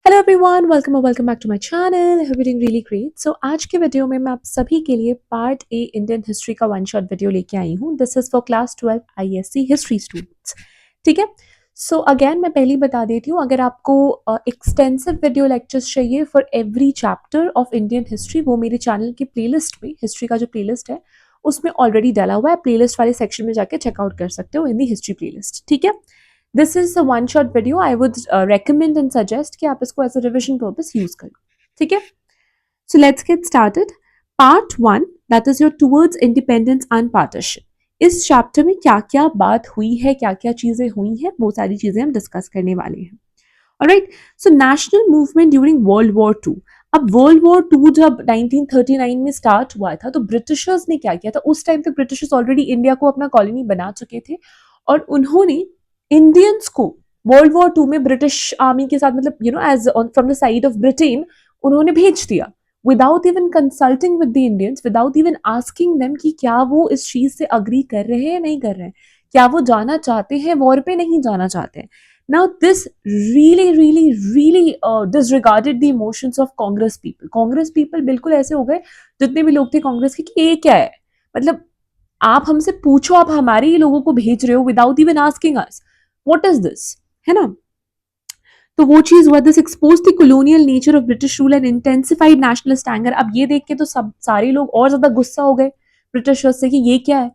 Hello everyone, welcome back to my channel. Hope you doing really great. So आज के video में मैं आप सभी के लिए पार्ट ए इंडियन हिस्ट्री का वन शॉट वीडियो लेके आई हूँ। This is for class 12 ISC history students. ठीक है। सो अगेन मैं पहले बता देती हूँ, अगर आपको एक्सटेंसिव वीडियो लेक्चर्स चाहिए for every chapter of Indian history, वो मेरे चैनल की प्लेलिस्ट में, हिस्ट्री का जो प्लेलिस्ट है उसमें ऑलरेडी डाला हुआ है। प्लेलिस्ट वाले सेक्शन में जाके चेकआउट कर सकते हो इन दी हिस्ट्री प्लेलिस्ट। ठीक है। This is a one shot video. I would recommend and suggest कि आप इसको as a revision purpose use करो। ठीक है। So let's get started. Part 1, that is your towards independence and partition. इस चैप्टर में क्या क्या बात हुई है, क्या क्या चीजें हुई हैं, वो सारी चीजें हम डिस्कस करने वाले हैं। Alright. So national movement during world war two. अब वर्ल्ड वॉर टू जब 1939 में स्टार्ट हुआ था तो ब्रिटिशर्स ने क्या किया था, उस टाइम तक ब्रिटिशर्स ऑलरेडी इंडिया को अपना कॉलोनी बना चुके थे और उन्होंने इंडियंस को वर्ल्ड वॉर टू में ब्रिटिश आर्मी के साथ, मतलब as from the side of Britain, उन्होंने भेज दिया without even consulting with the Indians, without even asking them कि क्या वो इस चीज से अग्री कर रहे हैं या नहीं कर रहे हैं, क्या वो जाना चाहते हैं वॉर पे, नहीं जाना चाहते हैं। Now this really disregarded the emotions of Congress people. Congress people बिल्कुल ऐसे हो गए, जितने भी लोग थे कांग्रेस के, कि ये क्या है, मतलब आप हमसे पूछो, आप हमारे ही लोगों को भेज रहे हो without even asking us, what is this, है ना। तो वो चीज हुआ। This expose the colonial nature of British rule and intensified nationalist anger. अब ये देख के तो सब सारे लोग और ज्यादा गुस्सा हो गए ब्रिटिशर्स से कि ये क्या है।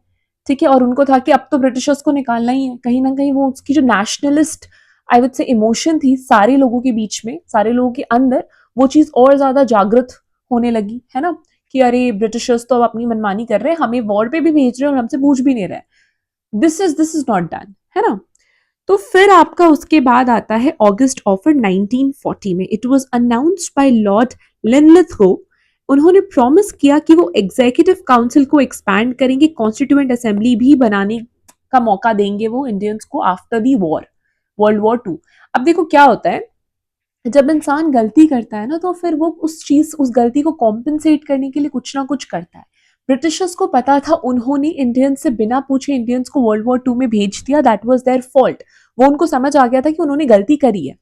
ठीक है। और उनको था कि अब तो ब्रिटिशर्स को निकालना ही है। कहीं ना कहीं वो उसकी जो नेशनलिस्ट, आई वुड से, इमोशन थी सारे लोगों के बीच में, सारे लोगों के अंदर, वो चीज और ज्यादा जागृत होने लगी, है ना, कि अरे ब्रिटिशर्स तो अब अपनी मनमानी कर रहे हैं, हमें वॉर पे भी भेज रहे हैं और हमसे पूछ भी नहीं रहे। दिस इज नॉट डन, है ना। तो फिर आपका उसके बाद आता है ऑगस्ट ऑफर 1940 में। It was announced by Lord Linlithgow. उन्होंने प्रॉमिस किया कि वो एग्जीक्यूटिव काउंसिल को एक्सपैंड करेंगे, कॉन्स्टिट्यूएंट असेंबली भी बनाने का मौका देंगे वो इंडियंस को after the war, world war two. अब देखो क्या होता है, जब इंसान गलती करता है ना, तो फिर वो उस गलती को कॉम्पेंसेट करने के लिए कुछ ना कुछ करता है। ब्रिटिशर्स को पता था, उन्होंने इंडियंस से बिना पूछे इंडियंस को वर्ल्ड वॉर टू में भेज दिया, दैट वाज देयर फॉल्ट। वो उनको समझ आ गया था कि उन्होंने गलती करी है।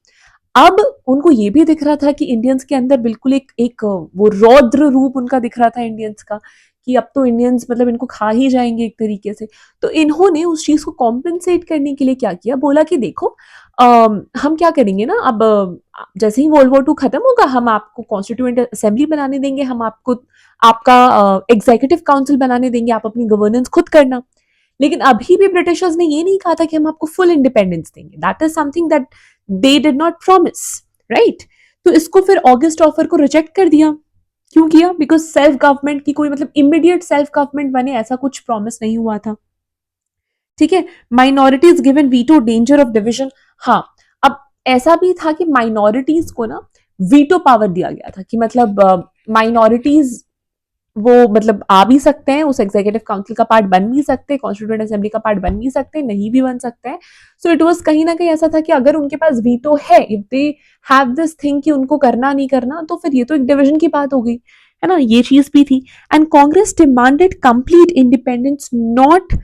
अब उनको ये भी दिख रहा था कि इंडियंस के अंदर बिल्कुल एक वो रौद्र रूप उनका दिख रहा था इंडियंस का, कि अब तो इंडियंस मतलब इनको खा ही जाएंगे एक तरीके से। तो इन्होंने उस चीज को कॉम्पेंसेट करने के लिए क्या किया, बोला कि देखो हम क्या करेंगे ना, अब जैसे ही वर्ल्ड वॉर टू खत्म होगा हम आपको कॉन्स्टिट्यूएंट असेंबली बनाने देंगे, हम आपको आपका एग्जीक्यूटिव काउंसिल बनाने देंगे, आप अपनी गवर्नेंस खुद करना। लेकिन अभी भी ब्रिटिशर्स ने ये नहीं कहा था कि हम आपको फुल इंडिपेंडेंस देंगे। That is something that they did not promise, right. तो इसको फिर ऑगस्ट ऑफर को रिजेक्ट कर दिया। क्यों किया? बिकॉज सेल्फ गवर्नमेंट की कोई, मतलब इमीडिएट सेल्फ गवर्नमेंट बने, ऐसा कुछ प्रॉमिस नहीं हुआ था। ठीक है। Minorities given veto, danger of division. हाँ, अब ऐसा भी था कि माइनॉरिटीज को ना वीटो पावर दिया गया था, कि मतलब माइनॉरिटीज वो मतलब आ भी सकते हैं, उस एग्जीक्यूटिव काउंसिल का पार्ट बन भी सकते हैं, कॉन्स्टिट्यूएंट असेंबली का पार्ट बन भी सकते हैं, नहीं भी बन सकते हैं। सो इट वाज कहीं ना कहीं ऐसा था कि अगर उनके पास वीटो है, if they have this thing कि उनको करना नहीं करना, तो फिर ये तो एक डिवीजन की बात हो गई, है ना। ये चीज भी थी। And Congress demanded complete independence, not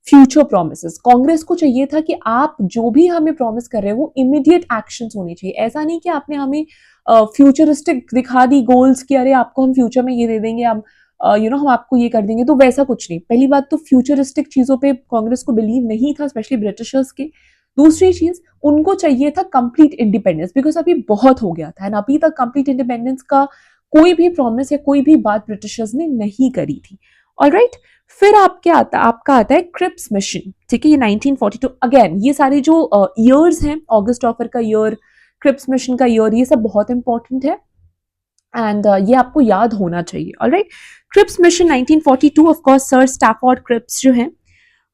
future promise. Congress को चाहिए था कि आप जो भी हमें प्रॉमिस कर रहे हो वो इमीडिएट एक्शंस होने चाहिए। ऐसा नहीं कि आपने हमें फ्यूचरिस्टिक दिखा दी गोल्स कि अरे आपको हम फ्यूचर में ये दे देंगे, हम हम आपको ये कर देंगे, तो वैसा कुछ नहीं। पहली बात तो फ्यूचरिस्टिक चीजों पे कांग्रेस को बिलीव नहीं था, स्पेशली ब्रिटिशर्स के। दूसरी चीज, उनको चाहिए था कंप्लीट इंडिपेंडेंस, बिकॉज अभी बहुत हो गया था एंड अभी तक कंप्लीट इंडिपेंडेंस का कोई भी प्रॉमिस या कोई भी बात ब्रिटिशर्स ने नहीं करी थी। ऑलराइट। फिर आपका आता है क्रिप्स मिशन। ठीक है। ये 1942। अगेन ये सारे जो ईयर्स हैं, ऑगस्ट ऑफर का ईयर, क्रिप्स मिशन का ईयर, ये सब बहुत इंपॉर्टेंट है एंड ये आपको याद होना चाहिए। Alright. Cripps mission 1942, of course Sir Stafford Cripps जो हैं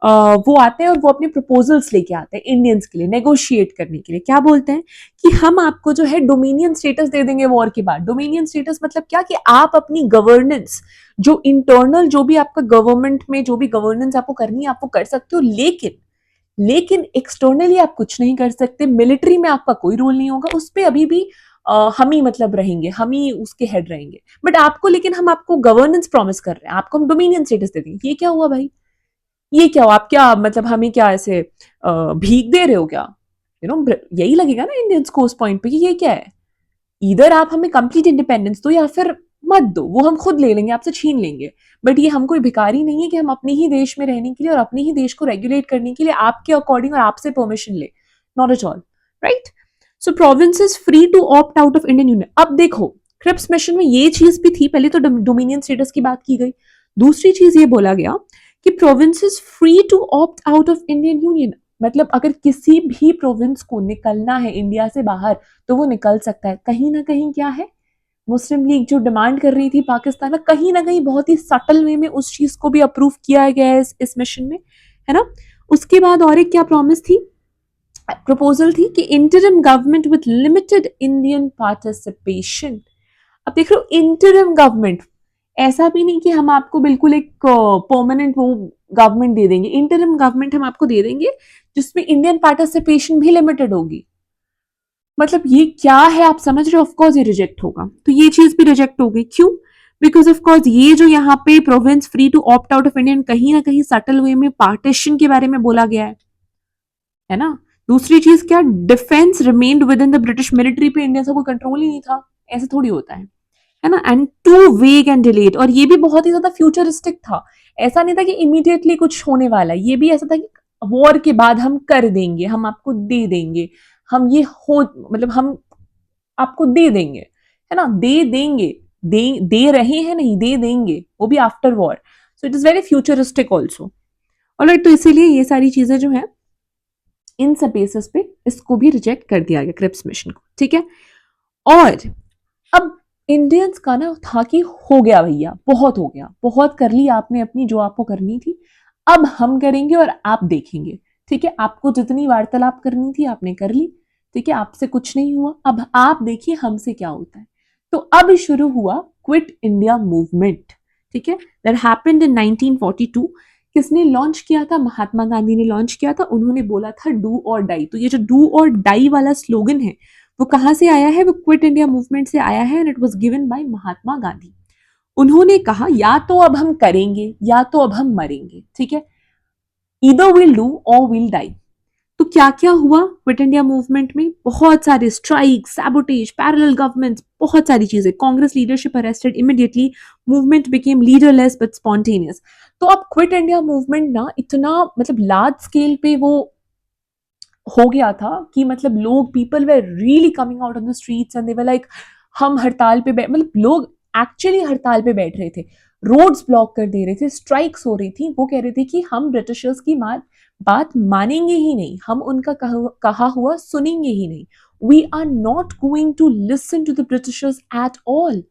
वो आते हैं और वो अपने प्रपोजल्स लेके आते हैं इंडियंस के लिए नेगोशिएट करने के लिए। क्या बोलते हैं कि हम आपको जो है डोमिनियन स्टेटस दे देंगे वॉर के बाद। डोमिनियन स्टेटस मतलब क्या, कि आप अपनी गवर्नेंस, जो इंटरनल, जो भी आपका गवर्नमेंट में जो भी गवर्नेंस आपको करनी है, आप वो कर सकते हो, लेकिन एक्सटर्नली आप कुछ नहीं कर सकते। मिलिट्री में आपका कोई रोल नहीं होगा, उस पर अभी भी हम ही मतलब रहेंगे, हम ही उसके हेड रहेंगे, बट आपको, लेकिन हम आपको गवर्नेंस प्रॉमिस कर रहे हैं, आपको हम डोमिनियन स्टेटस दे देंगे। ये क्या हुआ भाई, ये क्या हुआ? आप क्या मतलब हमें क्या ऐसे भीख दे रहे हो क्या? यही लगेगा ना इंडियंस को उस पॉइंट पे कि ये क्या है। इधर आप हमें कंप्लीट इंडिपेंडेंस दो या फिर मत दो, वो हम खुद ले लेंगे, आपसे छीन लेंगे। बट ये हम कोई भिखारी नहीं है कि हम अपने ही देश में रहने के लिए और अपने ही देश को रेगुलेट करने के लिए आपके अकॉर्डिंग और आपसे परमिशन ले, not at all, right. So provinces free to opt out of Indian union. अब देखो क्रिप्स मिशन में ये चीज भी थी, पहले तो डोमिनियन स्टेटस की बात की गई, दूसरी चीज ये बोला गया कि provinces free to opt out of Indian union, मतलब अगर किसी भी प्रोविंस को निकलना है इंडिया से बाहर तो वो निकल सकता है। कहीं ना कहीं क्या है, मुस्लिम लीग जो डिमांड कर रही थी पाकिस्तान में, कहीं ना कहीं बहुत ही सटल वे में उस चीज को भी अप्रूव किया गया है इस मिशन में, है ना। उसके बाद और एक क्या प्रॉमिस थी, प्रपोजल थी कि interim government with limited Indian participation. अब देख रहे हो इंटरिम गवर्नमेंट, ऐसा भी नहीं कि हम आपको बिल्कुल एक परमानेंट वो गवर्नमेंट दे देंगे, इंटरिम गवर्नमेंट हम आपको दे देंगे जिसमें इंडियन पार्टिसिपेशन भी लिमिटेड होगी। मतलब ये क्या है आप समझ रहे हो, ऑफकोर्स ये रिजेक्ट होगा, तो ये चीज भी रिजेक्ट हो गई। क्यों? बिकॉज ऑफ कोर्स ये जो यहाँ पे province free to opt out of Indian, कहीं ना कहीं सटल वे में पार्टीशन के बारे में बोला गया है ना। दूसरी चीज क्या, defence remained with in the British military पे इंडिया से कोई कंट्रोल ही नहीं था, ऐसे थोड़ी होता है ना। एंड टू वेग एंड डिलेड, और ये भी बहुत ही ज्यादा फ्यूचरिस्टिक था, ऐसा नहीं था कि इमीडिएटली कुछ होने वाला है, ये भी ऐसा था कि वॉर के बाद हम कर देंगे, हम आपको दे देंगे, हम ये हो मतलब हम आपको दे देंगे, है ना, दे देंगे, दे रहे हैं नहीं, दे देंगे, वो भी after war. So it is very futuristic also. Alright, तो इसीलिए ये सारी चीजें जो है इन सब बेसिस पे इसको भी रिजेक्ट कर दिया गया क्रिप्स मिशन को, ठीक है। और अब इंडियंस का ना था कि हो गया भैया, बहुत हो गया, बहुत कर ली आपने अपनी जो आपको करनी थी, अब हम करेंगे और आप देखेंगे, ठीक है। आपको जितनी वार्तालाप करनी थी आपने कर ली, ठीक है, आपसे कुछ नहीं हुआ, अब आप देखिए हमसे क्या होता है। तो अब शुरू हुआ क्विट इंडिया मूवमेंट, ठीक है, दैट हैपेंड इन 1942। किसने लॉन्च किया था? महात्मा गांधी ने लॉन्च किया था। उन्होंने बोला था डू और डाई। तो ये जो डू और डाई वाला स्लोगन है वो कहां से आया है? वो क्विट इंडिया मूवमेंट से आया है, and it was given by Mahatma Gandhi. उन्होंने कहा या तो अब हम करेंगे या तो अब हम मरेंगे, ठीक है, ईदर विल डू और विल डाई। तो क्या क्या हुआ क्विट इंडिया मूवमेंट में? बहुत सारे स्ट्राइक, सैबोटेज, पैरेलल गवर्नमेंट्स, बहुत सारी चीजें, Congress leadership arrested immediately, movement became leaderless but spontaneous. तो अब क्विट इंडिया मूवमेंट ना इतना मतलब लार्ज स्केल पे वो हो गया था कि मतलब लोग, people where really coming out on the streets and they were like हम हड़ताल पे मतलब लोग एक्चुअली हड़ताल पे बैठ रहे थे, रोड्स ब्लॉक कर दे रहे थे, स्ट्राइक्स हो रही थी, वो कह रहे थे कि हम ब्रिटिशर्स की बात मानेंगे ही नहीं, हम उनका कहा हुआ सुनेंगे ही नहीं, we are not going to listen to the Britishers at all.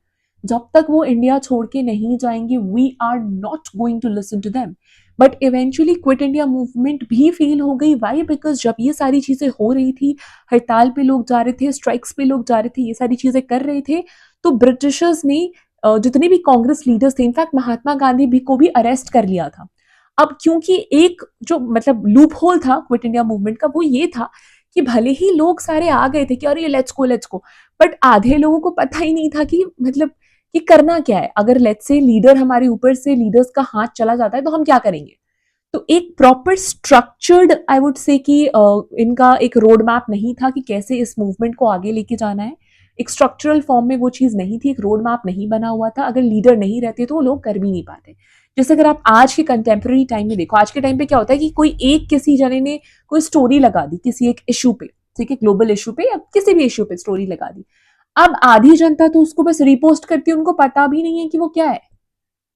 जब तक वो इंडिया छोड़ के नहीं जाएंगे we are not going to listen to them. But eventually quit India movement भी फेल हो गई। वाई? बिकॉज जब ये सारी चीजें हो रही थी, हड़ताल पे लोग जा रहे थे, स्ट्राइक्स पे लोग जा रहे थे, ये सारी चीजें कर रहे थे, तो ब्रिटिशर्स ने जितने भी कांग्रेस लीडर्स थे, इनफैक्ट महात्मा गांधी भी को भी अरेस्ट कर लिया था। अब क्योंकि एक जो मतलब लूप होल था क्विट इंडिया मूवमेंट का, वो ये था कि भले ही लोग सारे आ गए थे कि अरे लेट्स गो, बट आधे लोगों को पता ही नहीं था कि मतलब कि करना क्या है। अगर लेट्स से लीडर हमारे ऊपर से लीडर्स का हाथ चला जाता है तो हम क्या करेंगे। तो एक प्रॉपर स्ट्रक्चर्ड आई वुड से कि इनका एक रोड मैप नहीं था कि कैसे इस मूवमेंट को आगे लेके जाना है। एक स्ट्रक्चरल फॉर्म में वो चीज नहीं थी, एक रोड मैप नहीं बना हुआ था। अगर लीडर नहीं रहते तो वो लोग कर भी नहीं पाते। जैसे अगर आप आज के कंटेम्प्रेरी टाइम में देखो, आज के टाइम पे क्या होता है कि कोई एक किसी जने ने कोई स्टोरी लगा दी किसी एक इशू पे, ठीक है, ग्लोबल इशू पे या किसी भी इशू पे स्टोरी लगा दी। अब आधी जनता तो उसको बस रिपोस्ट करती है, उनको पता भी नहीं है कि वो क्या है।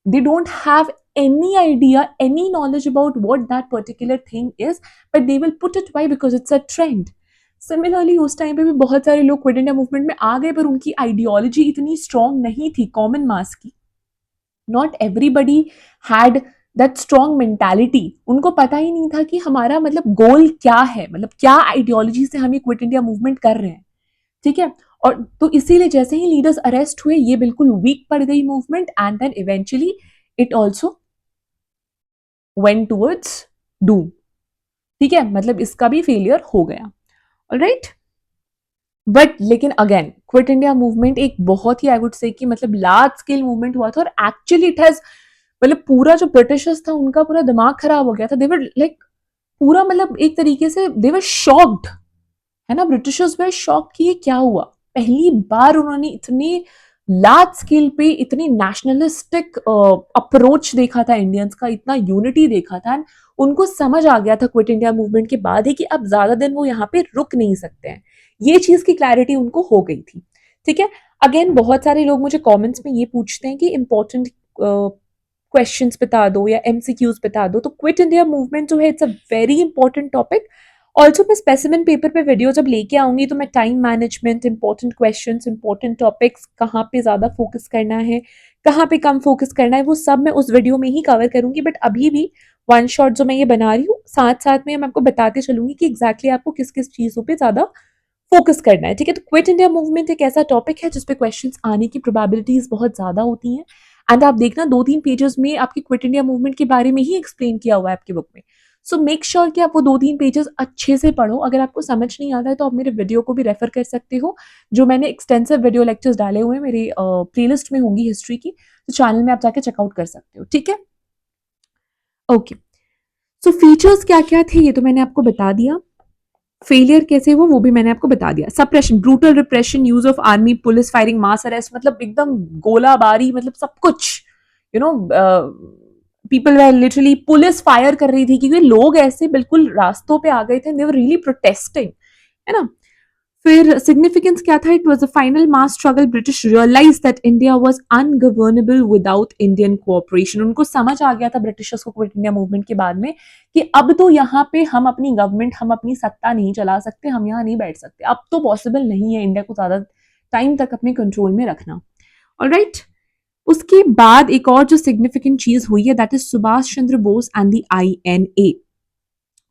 They don't have any idea, any knowledge about what that particular thing is, but they will put it. Why? Because it's a trend. Similarly उस टाइम पे भी बहुत सारे लोग क्विट इंडिया मूवमेंट में आ गए, पर उनकी आइडियोलॉजी इतनी स्ट्रांग नहीं थी कॉमन मास की। Not everybody had that strong mentality. उनको पता ही नहीं था कि हमारा मतलब गोल क्या है, मतलब क्या आइडियोलॉजी से हम ये क्विट इंडिया मूवमेंट कर रहे हैं, ठीक है। और तो इसीलिए जैसे ही लीडर्स अरेस्ट हुए ये बिल्कुल वीक पड़ गई movement, and then eventually it also went towards doom, ठीक है, मतलब इसका भी फेलियर हो गया। ऑलराइट, बट लेकिन अगेन क्विट इंडिया मूवमेंट एक बहुत ही आई वुड से कि मतलब लार्ज स्केल मूवमेंट हुआ था, और एक्चुअली इट हैज मतलब पूरा जो ब्रिटिशर्स था उनका पूरा दिमाग खराब हो गया था। दे वर लाइक पूरा मतलब एक तरीके से दे वर शॉक्ड, है ना, ब्रिटिशर्स वर शॉक्ड कि ये क्या हुआ। पहली बार उन्होंने इतने लार्ज स्केल पे इतनी नेशनलिस्टिक अप्रोच देखा था इंडियंस का, इतना यूनिटी देखा था। उनको समझ आ गया था क्विट इंडिया मूवमेंट के बाद ही कि अब ज्यादा दिन वो यहाँ पे रुक नहीं सकते हैं। ये चीज की क्लैरिटी उनको हो गई थी। ठीक है, अगेन बहुत सारे लोग मुझे कमेंट्स में ये पूछते हैं कि इंपॉर्टेंट क्वेश्चंस बता दो या एमसीक्यूज बता दो। तो क्विट इंडिया मूवमेंट जो है it's a very important topic. Also मैं स्पेसिमेन पेपर पे वीडियो जब लेके आऊंगी तो मैं time management, important questions, important topics, कहाँ पे ज्यादा फोकस करना है, कहाँ पे कम फोकस करना है, वो सब मैं उस वीडियो में ही कवर करूंगी। बट अभी भी वन शॉट जो मैं ये बना रही हूँ, साथ साथ में मैं आपको बताते चलूंगी कि एग्जैक्टली आपको किस किस चीजों पे ज्यादा फोकस करना है। ठीक है, तो क्विट इंडिया मूवमेंट एक ऐसा टॉपिक है जिसपे क्वेश्चंस आने की प्रोबेबिलिटीज बहुत ज्यादा होती हैं। एंड आप देखना 2-3 पेजेस में आपकी क्विट इंडिया मूवमेंट के बारे में ही एक्सप्लेन किया हुआ है आपकी बुक में। सो मेक श्योर कि आप वो 2-3 पेजेस अच्छे से पढ़ो। अगर आपको समझ नहीं आता है तो आप मेरे वीडियो को भी रेफर कर सकते हो, जो मैंने एक्सटेंसिव वीडियो लेक्चर्स डाले हुए हैं मेरी प्लेलिस्ट में होंगी हिस्ट्री की, तो चैनल में आप जाके चेकआउट कर सकते हो। ठीक है, ओके। सो फीचर्स क्या क्या थे ये तो मैंने आपको बता दिया। फेलियर कैसे हुआ वो भी मैंने आपको बता दिया। Suppression, brutal repression, use of army, police, firing, mass arrest, मतलब एकदम गोलाबारी, मतलब सब कुछ, you know, people were literally, police fire कर रही थी क्योंकि लोग ऐसे बिल्कुल रास्तों पे आ गए थे, दे वर रियली प्रोटेस्टिंग, है ना। फिर सिग्निफिकेंस क्या था? It was a final mass struggle, British realise that India was ungovernable without Indian cooperation. उनको समझ आ गया था ब्रिटिशर्स को क्विट इंडिया मूवमेंट के बाद में कि अब तो यहाँ पे हम अपनी गवर्नमेंट, हम अपनी सत्ता नहीं चला सकते, हम यहाँ नहीं बैठ सकते, अब तो पॉसिबल नहीं है इंडिया को ज्यादा टाइम तक अपने कंट्रोल में रखना। ऑलराइट, उसके बाद एक और जो सिग्निफिकेंट चीज हुई है that is Subhash Chandra Bose and the INA।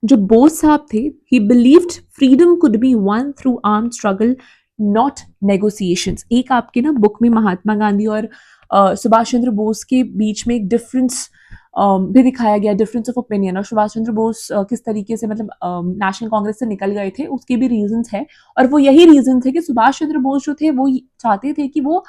जो बोस साहब थे, ही believed freedom could be one through arm struggle, not negotiations. एक आपके ना बुक में महात्मा गांधी और सुभाष चंद्र बोस के बीच में एक डिफरेंस भी दिखाया गया, डिफरेंस ऑफ ओपिनियन। और सुभाष चंद्र बोस किस तरीके से मतलब नेशनल कांग्रेस से निकल गए थे, उसके भी रीजंस है। और वो यही रीजन थे कि सुभाष चंद्र बोस जो थे वो चाहते थे कि वो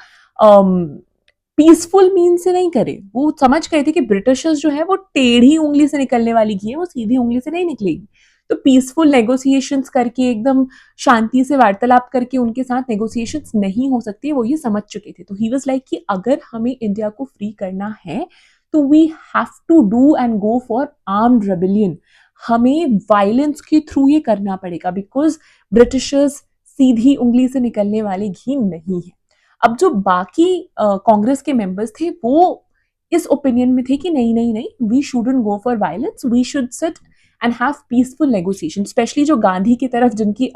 पीसफुल मीन से नहीं करे। वो समझ गए थे कि ब्रिटिशर्स जो है वो टेढ़ी उंगली से निकलने वाली घी है, वो सीधी उंगली से नहीं निकलेगी। तो पीसफुल नेगोशिएशंस करके, एकदम शांति से वार्तालाप करके उनके साथ नेगोशिएशंस नहीं हो सकती, वो ये समझ चुके थे। तो ही वाज लाइक कि अगर हमें इंडिया को फ्री करना है तो we have to do and go for armed rebellion. हमें वायलेंस के थ्रू ये करना पड़ेगा, बिकॉज ब्रिटिशर्स सीधी उंगली से निकलने वाली घी नहीं है। अब जो बाकी कांग्रेस के मेंबर्स थे वो इस ओपिनियन में थे कि नहीं नहीं नहीं, we shouldn't go for violence, we should sit and have peaceful negotiation. Especially जो गांधी की तरफ जिनकी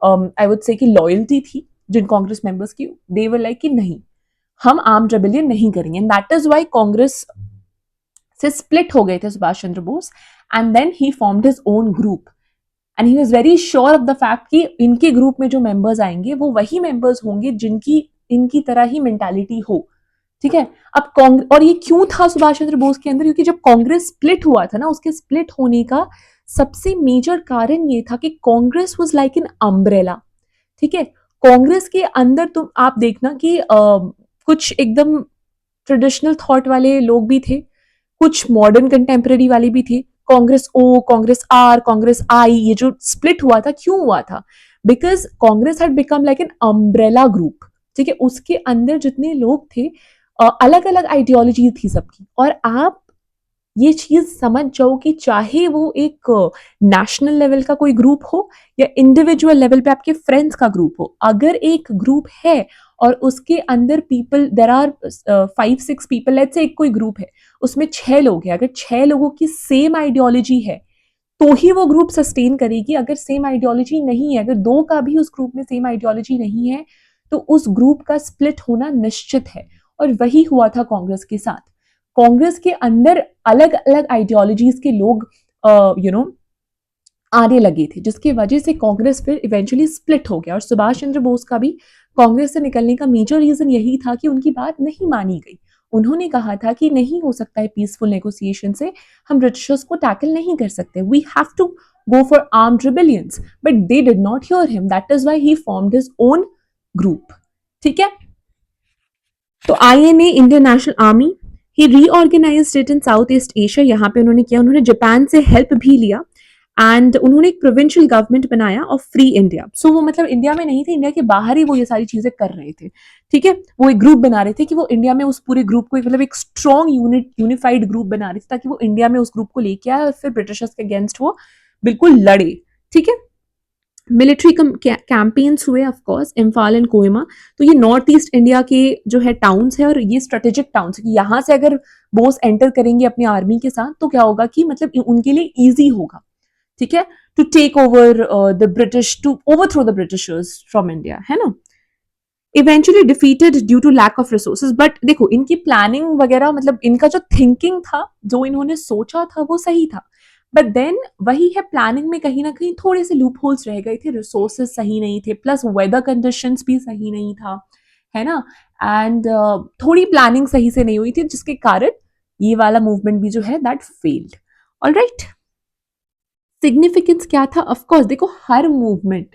आई वुड से कि लॉयल्टी थी जिन कांग्रेस मेंबर्स की, दे वर लाइक कि नहीं, हम आर्म्ड रेबेलियन नहीं करेंगे। And that is why Congress से स्प्लिट हो गए थे Subhash Chandra Bose, and then he formed his own group. And he was very sure of the fact कि इनके ग्रुप में जो मेंबर्स आएंगे वो वही मेंबर्स होंगे जिनकी इनकी तरह ही मेंटालिटी हो। ठीक है, अब कांग्रेस, और ये क्यों था सुभाष चंद्र बोस के अंदर, क्योंकि जब कांग्रेस स्प्लिट हुआ था ना, उसके स्प्लिट होने का सबसे मेजर कारण ये था कि Congress was like an umbrella. ठीक है, कांग्रेस के अंदर तुम आप देखना कि कुछ एकदम ट्रेडिशनल थॉट वाले लोग भी थे, कुछ मॉडर्न कंटेम्प्रेरी वाले भी थे। कांग्रेस ओ, कांग्रेस आर, कांग्रेस आई, ये जो स्प्लिट हुआ था क्यों हुआ था? Because Congress had become like an umbrella group. ठीक है, उसके अंदर जितने लोग थे, अलग अलग आइडियोलॉजी थी सबकी। और आप ये चीज समझ जाओ कि चाहे वो एक नेशनल लेवल का कोई ग्रुप हो या इंडिविजुअल लेवल पे आपके फ्रेंड्स का ग्रुप हो, अगर एक ग्रुप है और उसके अंदर people, there are 5-6 people, let's say एक कोई ग्रुप है उसमें 6 लोग हैं, अगर 6 लोगों की सेम आइडियोलॉजी है तो ही वो ग्रुप सस्टेन करेगी। अगर सेम आइडियोलॉजी नहीं है, अगर 2 का भी उस ग्रुप में सेम आइडियोलॉजी नहीं है, तो उस ग्रुप का स्प्लिट होना निश्चित है। और वही हुआ था कांग्रेस के साथ। कांग्रेस के अंदर अलग अलग आइडियोलॉजीज के लोग आने लगे थे, जिसकी वजह से कांग्रेस फिर इवेंचुअली स्प्लिट हो गया। और सुभाष चंद्र बोस का भी कांग्रेस से निकलने का मेजर रीजन यही था कि उनकी बात नहीं मानी गई। उन्होंने कहा था कि नहीं हो सकता है पीसफुल नेगोशिएशन से, हम ब्रिटिशर्स को टैकल नहीं कर सकते, we have to go for armed rebellions. But they did not hear him, that is why he formed his own group. ठीक है, तो INA, Indian National Army, he reorganised it in South East Asia. यहाँ पे उन्होंने किया, उन्होंने Japan से help भी लिया। एंड उन्होंने एक प्रोविंशियल गवर्नमेंट बनाया ऑफ फ्री इंडिया। सो वो मतलब इंडिया में नहीं थे, इंडिया के बाहर ही वो ये सारी चीजें कर रहे थे। ठीक है, वो एक ग्रुप बना रहे थे कि वो इंडिया में उस पूरे ग्रुप को मतलब एक स्ट्रॉन्ग यूनिफाइड ग्रुप बना रहे थे ताकि वो इंडिया में उस ग्रुप को लेके आए और फिर ब्रिटिशर्स के अगेंस्ट वो बिल्कुल लड़े। ठीक है, मिलिट्री कैंपेन्स हुए of course, Imphal and Kohima. तो ये नॉर्थ ईस्ट इंडिया के जो है टाउन्स है और ये स्ट्रेटेजिक टाउन्स है कि यहाँ से अगर बोस एंटर करेंगे अपनी आर्मी के साथ तो क्या होगा कि मतलब उनके लिए ईजी होगा। ठीक है, to take over the British, to overthrow the Britishers from India, है ना। Eventually defeated due to lack of resources. But देखो इनकी प्लानिंग वगैरह मतलब इनका जो थिंकिंग था, जो इन्होंने सोचा था वो सही था, बट देन वही है, प्लानिंग में कहीं ना कहीं थोड़े से लूप होल्स रह गए थे, रिसोर्सेज सही नहीं थे, प्लस वेदर कंडीशंस भी सही नहीं था, है ना। एंड थोड़ी प्लानिंग सही से नहीं हुई थी जिसके कारण ये वाला मूवमेंट भी जो है दैट फेल्ड। ऑलराइट, सिग्निफिकेंस क्या था? ऑफकोर्स देखो हर मूवमेंट,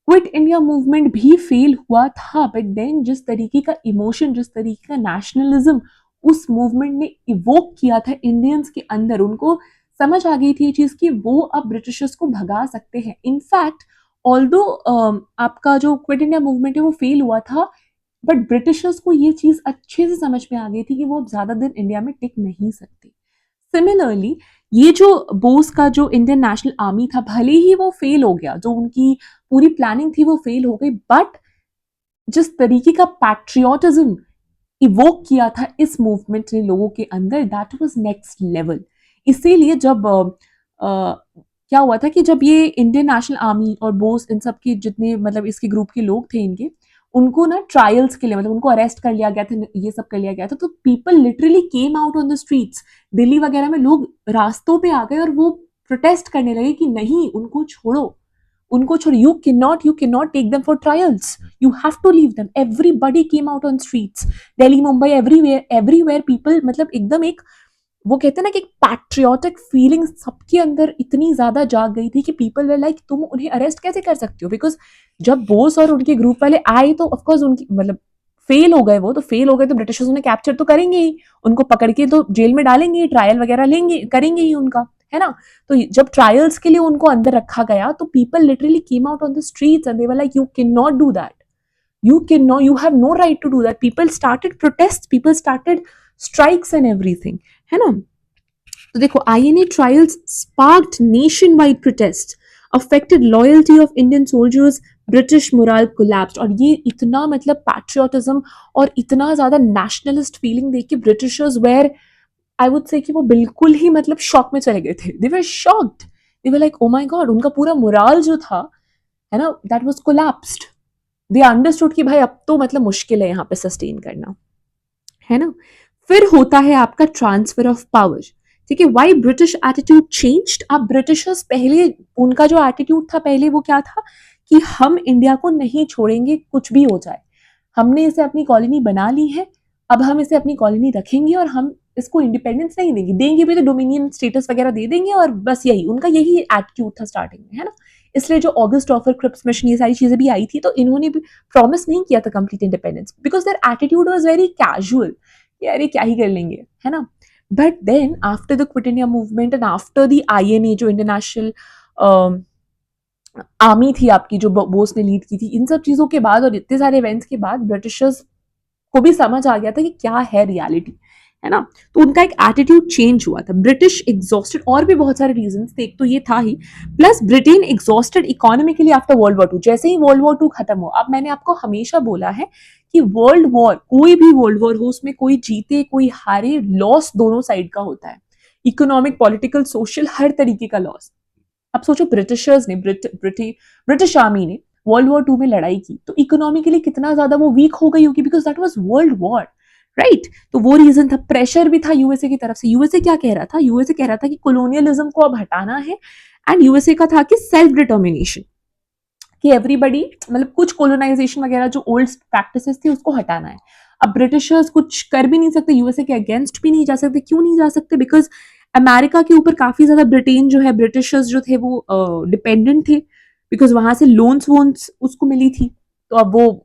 क्विट इंडिया मूवमेंट भी फेल हुआ था, बट देन जिस तरीके का इमोशन, जिस तरीके का नेशनलिज्म उस मूवमेंट ने इवोक किया था इंडियंस के अंदर, उनको समझ आ गई थी ये चीज कि वो अब ब्रिटिशर्स को भगा सकते हैं। इनफैक्ट ऑल्दो आपका जो क्विट इंडिया मूवमेंट है वो फेल हुआ था, बट ब्रिटिशर्स को ये चीज अच्छे से समझ में आ गई थी कि वो अब ज्यादा दिन इंडिया में टिक नहीं सकते। सिमिलरली ये जो बोस का जो इंडियन नेशनल आर्मी था, भले ही वो फेल हो गया, जो उनकी पूरी प्लानिंग थी वो फेल हो गई, बट जिस तरीके का पैट्रियोटिज्म इवोक किया था इस मूवमेंट ने लोगों के अंदर, दैट वाज नेक्स्ट लेवल। इसीलिए जब क्या हुआ था कि जब ये इंडियन नेशनल आर्मी और बोस इन सब के जितने मतलब इसके ग्रुप के लोग थे इनके, उनको ना ट्रायल्स के लिए मतलब उनको अरेस्ट कर लिया गया था, ये सब कर लिया गया था, तो people literally came out on the streets. Delhi वगैरह में लोग रास्तों पे आ गए और वो प्रोटेस्ट करने लगे कि नहीं, उनको छोड़ो, उनको छोड़ो, you can not take them for trials, you have to leave them. Everybody came out on streets, Delhi, Mumbai, everywhere people, मतलब एकदम एक, वो कहते हैं ना कि एक पैट्रियोटिक फीलिंग सबके अंदर इतनी ज्यादा जाग गई थी कि पीपल वे लाइक तुम उन्हें अरेस्ट कैसे कर सकते हो, बिकॉज जब बोस और उनके ग्रुप वाले आए तो ऑफकोर्स उनकी मतलब फेल हो गए, वो तो फेल हो गए तो ब्रिटिशर्स उन्हें कैप्चर तो करेंगे ही, उनको पकड़ के तो जेल में डालेंगे, ट्रायल वगैरह लेंगे, करेंगे ही उनका, है ना। तो जब ट्रायल्स के लिए उनको अंदर रखा गया तो people literally came out on the streets and they were like you can not do that, you have no right to do that. People started protests, people started strikes and everything, है ना। तो देखो INA trials sparked nationwide protests, affected loyalty of Indian soldiers, British morale collapsed। और ये इतना मतलब patriotism और इतना ज्यादा nationalist feeling देख के ब्रिटिशर्स वेर, आई वुड से कि वो बिल्कुल ही मतलब शॉक में चले गए थे। They were shocked, they were like oh my God, उनका पूरा मोराल जो था, है ना, that was collapsed. They understood कि भाई अब तो मतलब मुश्किल है यहाँ पे सस्टेन करना, है ना। फिर होता है आपका ट्रांसफर ऑफ पावर। ठीक है, वाई ब्रिटिश एटीट्यूड चेंज्ड। अब ब्रिटिशर्स पहले, उनका जो एटीट्यूड था पहले वो क्या था कि हम इंडिया को नहीं छोड़ेंगे कुछ भी हो जाए, हमने इसे अपनी कॉलोनी बना ली है, अब हम इसे अपनी कॉलोनी रखेंगे और हम इसको इंडिपेंडेंस नहीं देंगे, देंगे भी तो डोमिनियन स्टेटस वगैरह दे देंगे, और बस यही उनका यही एटीट्यूड था स्टार्टिंग में, है ना। इसलिए जो ऑगस्ट ऑफर क्रिप्स मिशन ये सारी चीजें भी आई थी तो इन्होंने भी प्रॉमिस नहीं किया था complete independence, because their attitude was very casual, अरे क्या ही कर लेंगे, है ना। But then after the quit India movement and after the INA जो इंटरनेशनल आर्मी थी आपकी, जो बोस ने लीड की थी, इन सब चीजों के बाद और इतने सारे इवेंट्स के बाद ब्रिटिशर्स को भी समझ आ गया था कि क्या है रियलिटी, है ना। तो उनका एक एटीट्यूड चेंज हुआ था। ब्रिटिश एग्जॉस्टेड, और भी बहुत सारे रीजंस थे, एक तो ये था ही, plus Britain exhausted economically after world war 2। जैसे ही वर्ल्ड वॉर 2 खत्म हो, अब मैंने आपको हमेशा बोला है कि वर्ल्ड वॉर, कोई भी वर्ल्ड वॉर हो, उसमें कोई जीते कोई हारे, लॉस दोनों साइड का होता है, इकोनॉमिक, पॉलिटिकल, सोशल, हर तरीके का लॉस। अब सोचो ब्रिटिशर्स ने, ब्रिटिश आर्मी ने वर्ल्ड वॉर 2 में लड़ाई की तो इकोनॉमिकली कितना ज्यादा वो वीक हो गई होगी, because that was world war, right. तो वो रीजन था। प्रेशर भी था यूएसए की तरफ से। यूएसए क्या कह रहा था? यूएसए कह रहा था कि कोलोनियलिज्म को अब हटाना है, एंड यूएसए का था कि सेल्फ डिटर्मिनेशन, कि एवरीबडी मतलब कुछ कोलोनाइजेशन वगैरह जो ओल्ड प्रैक्टिसेस थी उसको हटाना है। अब ब्रिटिशर्स कुछ कर भी नहीं सकते, यूएसए के अगेंस्ट भी नहीं जा सकते। क्यों नहीं जा सकते? बिकॉज अमेरिका के ऊपर काफी ज्यादा ब्रिटेन जो है, ब्रिटिशर्स जो थे वो डिपेंडेंट थे, बिकॉज वहां से लोन्स वोन्स उसको मिली थी। तो अब वो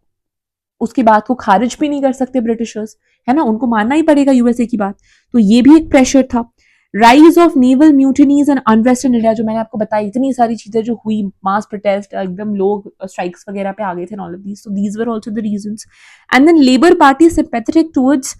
उसकी बात को खारिज भी नहीं कर सकते ब्रिटिशर्स, है ना, उनको मानना ही पड़ेगा यूएसए की बात। तो ये भी एक प्रेशर था। Rise of naval mutinies and unrest in India, जो मैंने आपको बताई इतनी सारी चीजें जो हुई, मास प्रोटेस्ट, एकदम लोग स्ट्राइक्स वगैरह पे आ गए थे, all of these, so these were also the reasons. And then labour party sympathetic towards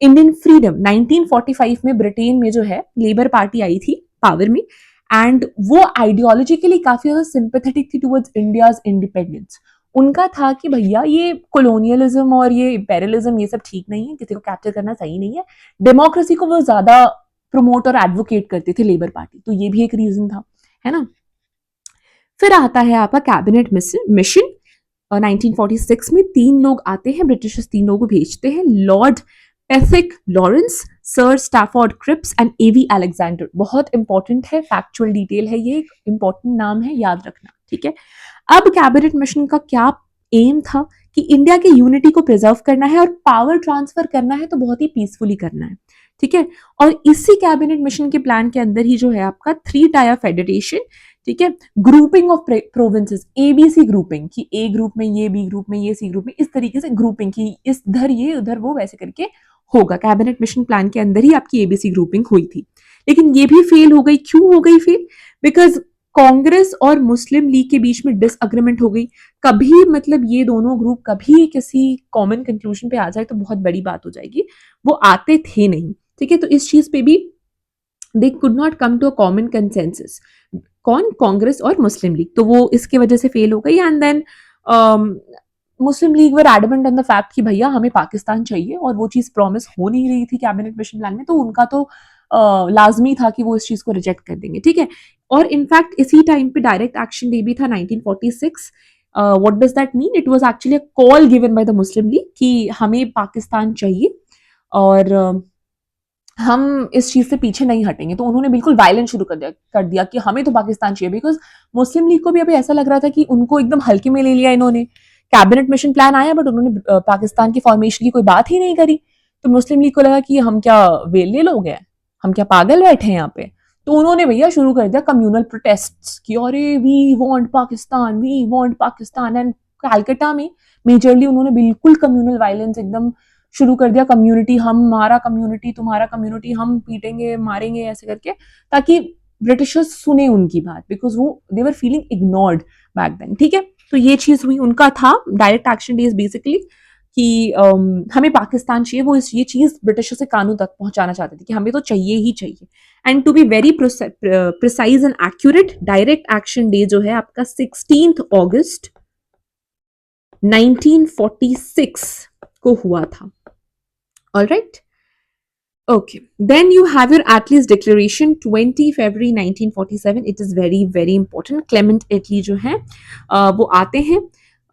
Indian freedom. 1945 में ब्रिटेन में जो है लेबर पार्टी आई थी पावर में, एंड वो आइडियोलॉजिकली काफी ज्यादा सिंपैथेटिक थी टुवर्ड्स इंडियाज इंडिपेंडेंस. उनका था कि भैया ये कॉलोनियलिज्म और ये इंपेरियलिज्म ये सब ठीक नहीं है, किसी को कैप्चर करना सही नहीं है. डेमोक्रेसी को वो ज्यादा प्रमोट और एडवोकेट करते थे लेबर पार्टी, तो ये भी एक रीजन था, है ना. फिर आता है आपका कैबिनेट मिशन. 1946 में 3 लोग आते हैं, ब्रिटिशर्स 3 लोगों को भेजते हैं, lord Pethick Lawrence, sir Stafford Cripps and A V Alexander. बहुत इंपॉर्टेंट है, फैक्चुअल डिटेल है, ये इंपॉर्टेंट नाम है, याद रखना, ठीक है. अब कैबिनेट मिशन का क्या एम था कि इंडिया के यूनिटी को प्रिजर्व करना है और पावर ट्रांसफर करना है तो बहुत ही पीसफुली करना है, ठीक है. और इसी कैबिनेट मिशन के प्लान के अंदर ही जो है आपका 3 टायर फेडरेशन, ठीक है, grouping of provinces, ABC grouping, कि ए ग्रुप में ये, बी ग्रुप में ये, सी ग्रुप में, इस तरीके से ग्रुपिंग की, इस इधर ये उधर वो, वैसे करके होगा. कैबिनेट मिशन प्लान के अंदर ही आपकी एबीसी ग्रुपिंग हुई थी, लेकिन ये भी फेल हो गई. क्यों हो गई फेल? बिकॉज कांग्रेस और मुस्लिम लीग के बीच में डिसएग्रीमेंट हो गई. कभी मतलब ये दोनों ग्रुप कभी किसी कॉमन कंक्लूजन पे आ जाए तो बहुत बड़ी बात हो जाएगी. वो आते थे नहीं, ठीक है. तो इस चीज पे भी they could not come to a common consensus. कौन? कांग्रेस और मुस्लिम लीग. तो वो इसके वजह से फेल हो गई. And then Muslim League were adamant on the fact कि भैया हमें पाकिस्तान चाहिए, और वो चीज प्रॉमिस हो नहीं रही थी कैबिनेट मिशन प्लान में, तो उनका तो लाजमी था कि वो इस चीज को रिजेक्ट कर देंगे, ठीक है. और इनफैक्ट इसी टाइम पे डायरेक्ट एक्शन डे भी था 1946. What does that mean? It was actually a call given by the Muslim league कि हमें पाकिस्तान चाहिए और हम इस चीज से पीछे नहीं हटेंगे. तो उन्होंने बिल्कुल वायलेंस शुरू कर दिया कि हमें तो पाकिस्तान चाहिए. बिकॉज मुस्लिम लीग को भी अभी ऐसा लग रहा था कि उनको एकदम हल्के में ले लिया इन्होंने. कैबिनेट मिशन प्लान आया बट उन्होंने पाकिस्तान की फॉर्मेशन की कोई बात ही नहीं करी. तो मुस्लिम लीग को लगा कि हम क्या वेले लोग हैं, हम क्या पागल बैठे हैं यहाँ पे. तो उन्होंने भैया शुरू कर दिया कम्युनल प्रोटेस्ट कि अरे we want Pakistan, we want Pakistan. And Calcutta में मेजरली उन्होंने बिल्कुल कम्युनल वायलेंस एकदम शुरू कर दिया. कम्युनिटी, हमारा कम्युनिटी, तुम्हारा कम्युनिटी, हम पीटेंगे मारेंगे, ऐसे करके, ताकि ब्रिटिशर्स सुने उनकी बात. बिकॉज वो they were feeling ignored back then, ठीक है. तो ये चीज हुई. उनका था डायरेक्ट एक्शन डेज बेसिकली कि हमें पाकिस्तान चाहिए. वो ये चीज ब्रिटिशर से कानून तक पहुंचाना चाहते थे कि हमें तो चाहिए ही चाहिए. And to be very precise and accurate, direct action day जो है आपका 16 अगस्त 1946 को हुआ था. All right. Okay. Then you have your Attlee's Declaration, 20 February 1947. It is very, very important. Clement Attlee जो है वो आते हैं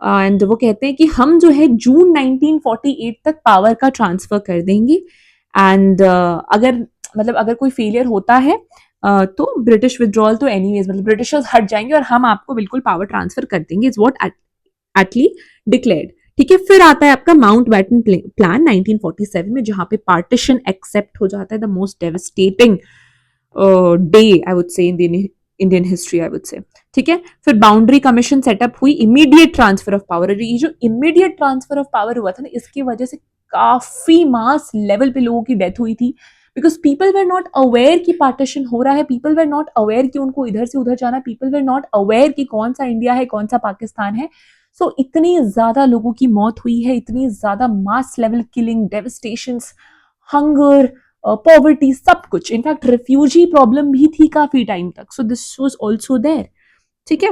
एंड वो कहते हैं कि हम जो है जून 1948 तक पावर का ट्रांसफर कर देंगे. एंड अगर कोई फेलियर होता है तो ब्रिटिश विड्रॉल तो एनीवेज, मतलब ब्रिटिशर्स हट जाएंगे और हम आपको बिल्कुल पावर ट्रांसफर कर देंगे. इज व्हाट एटली डिक्लेयर्ड, ठीक है. फिर आता है आपका माउंट बैटन प्लान 1947 में, जहां पे पार्टीशन एक्सेप्ट हो जाता है. The most devastating day I would से in Indian history, I would से, ठीक है. फिर बाउंड्री कमीशन सेटअप हुई. Immediate transfer of power. ये जो इमीडिएट ट्रांसफर ऑफ पावर हुआ था ना, इसकी वजह से काफी मास लेवल पे लोगों की डेथ हुई थी. Because people were not aware कि पार्टीशन हो रहा है. पीपल वेर नॉट अवेयर कि उनको इधर से उधर जाना है. पीपल वेर नॉट अवेयर कि कौन सा इंडिया है, कौन सा पाकिस्तान है. सो इतनी ज्यादा लोगों की मौत हुई है, इतनी ज्यादा mass level killing, devastations, hunger, poverty, सब कुछ. इनफैक्ट रिफ्यूजी प्रॉब्लम भी थी काफी टाइम तक. So this was also there, ठीक है.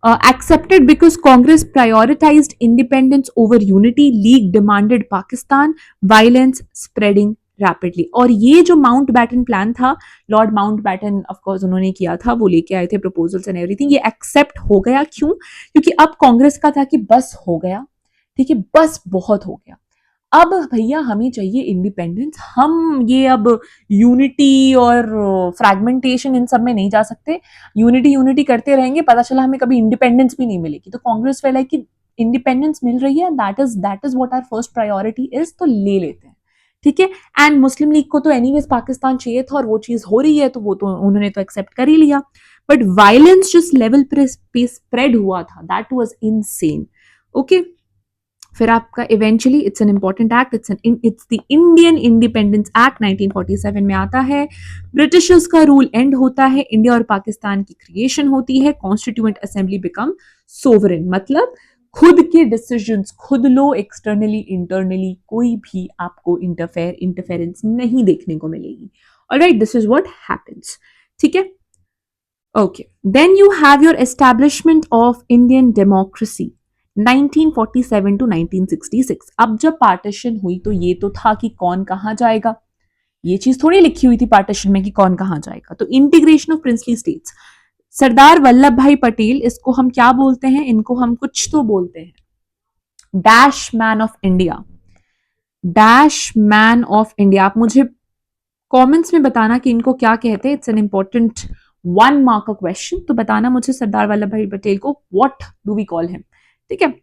Accepted because Congress prioritized independence over unity. League demanded Pakistan. Violence spreading rapidly. और ये जो माउंट बैटन प्लान था, lord Mountbatten of course उन्होंने किया था, वो लेके आए थे प्रपोजल्स एंड एवरीथिंग. ये एक्सेप्ट हो गया. क्यों? क्योंकि अब कांग्रेस का था कि बस हो गया, ठीक है, बस बहुत हो गया. अब भैया हमें चाहिए इंडिपेंडेंस. हम ये अब यूनिटी और फ्रैगमेंटेशन इन सब में नहीं जा सकते. यूनिटी करते रहेंगे, पता चला हमें कभी इंडिपेंडेंस भी नहीं मिलेगी. तो कांग्रेस फील लाइक कि इंडिपेंडेंस मिल रही है, that is what our first priority is, तो ले लेते हैं, ठीक है. एंड मुस्लिम लीग को तो एनीवेज पाकिस्तान चाहिए था और वो चीज हो रही है, तो वो तो उन्होंने तो एक्सेप्ट कर ही लिया. बट वायलेंस जिस लेवल पे स्प्रेड हुआ था, दैट वाज इनसेन. ओके. फिर आपका eventually it's an important act, it's the Indian independence act 1947 में आता है। ब्रिटिशर्स का रूल एंड होता है, इंडिया और पाकिस्तान की क्रिएशन होती है, कॉन्स्टिट्यूएंट असेंबली बिकम सोवरेन, मतलब खुद के डिसीजंस खुद लो, एक्सटर्नली इंटरनली कोई भी आपको इंटरफेरेंस नहीं देखने को मिलेगी। Alright, this is what happens. ठीक है, okay. Then you have your establishment of Indian democracy 1947 to 1966। अब जब पार्टीशन हुई तो ये तो था कि कौन कहां जाएगा, ये चीज थोड़ी लिखी हुई थी पार्टीशन में कि कौन कहां जाएगा। तो integration of princely states, Sardar Vallabhbhai Patel, इसको हम क्या बोलते हैं, इनको हम कुछ तो बोलते हैं dash man of India, dash man of India. आप मुझे कमेंट्स में बताना कि इनको क्या कहते हैं, इट्स एन इंपॉर्टेंट 1 मार्क का क्वेश्चन। तो बताना मुझे सरदार वल्लभ भाई पटेल को what do we call him, ठीक है,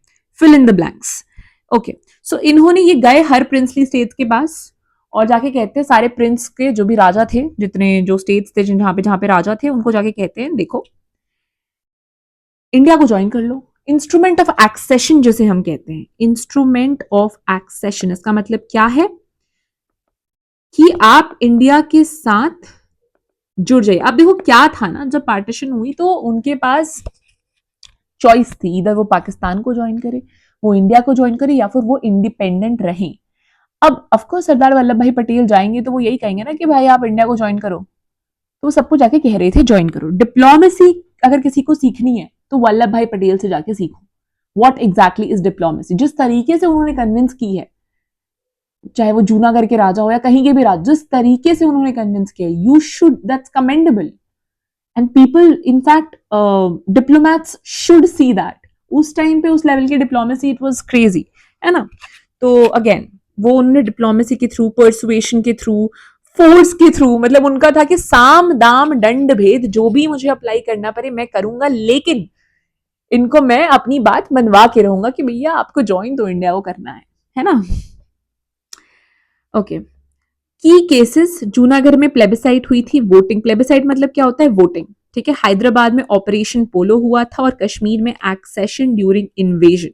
fill in the blanks. Okay, so इन्होंने ये गए हर प्रिंसली स्टेट्स के पास और जाके कहते हैं सारे प्रिंस के जो भी राजा थे, जितने जो स्टेट्स थे जहां पे राजा थे, उनको जाके कहते हैं देखो इंडिया को ज्वाइन कर लो। इंस्ट्रूमेंट ऑफ एक्सेशन जिसे हम कहते हैं, इंस्ट्रूमेंट ऑफ एक्सेशन, इसका मतलब क्या है कि आप इंडिया के साथ जुड़ जाइए। अब देखो क्या था ना, जब पार्टीशन हुई तो उनके पास चॉइस थी, इधर वो पाकिस्तान को ज्वाइन करे, वो इंडिया को ज्वाइन करे, या फिर वो इंडिपेंडेंट रहे। अब ऑफकोर्स सरदार वल्लभ भाई पटेल जाएंगे तो वो यही कहेंगे ना कि भाई आप इंडिया को ज्वाइन करो, तो सबको जाके कह रहे थे ज्वाइन करो। डिप्लोमेसी अगर किसी को सीखनी है तो वल्लभ भाई पटेल से जाके सीखो, व्हाट एग्जैक्टली इज डिप्लोमेसी। जिस तरीके से उन्होंने कन्विंस की है, चाहे वो जूनागढ़ के राजा हो या कहीं के भी राजा, जिस तरीके से उन्होंने कन्विंस किया, you should, that's commendable and people in fact diplomats should see that. उस टाइम पे उस लेवल की डिप्लोमेसी, इट वाज क्रेजी, है ना। तो अगेन वो उन्होंने डिप्लोमेसी के थ्रू, पर्सुएशन के थ्रू, फोर्स के थ्रू, मतलब उनका था कि साम दाम दंड भेद जो भी मुझे अप्लाई करना पड़े मैं करूंगा, लेकिन इनको मैं अपनी बात मनवा के रहूंगा कि भैया आपको ज्वाइन तो इंडिया को करना है ना। ओके, की केसेस, जूनागढ़ में प्लेबिसाइट हुई थी, वोटिंग। प्लेबिसाइट मतलब क्या होता है, वोटिंग, ठीक है। हैदराबाद में ऑपरेशन पोलो हुआ था और कश्मीर में एक्सेशन ड्यूरिंग इन्वेजन।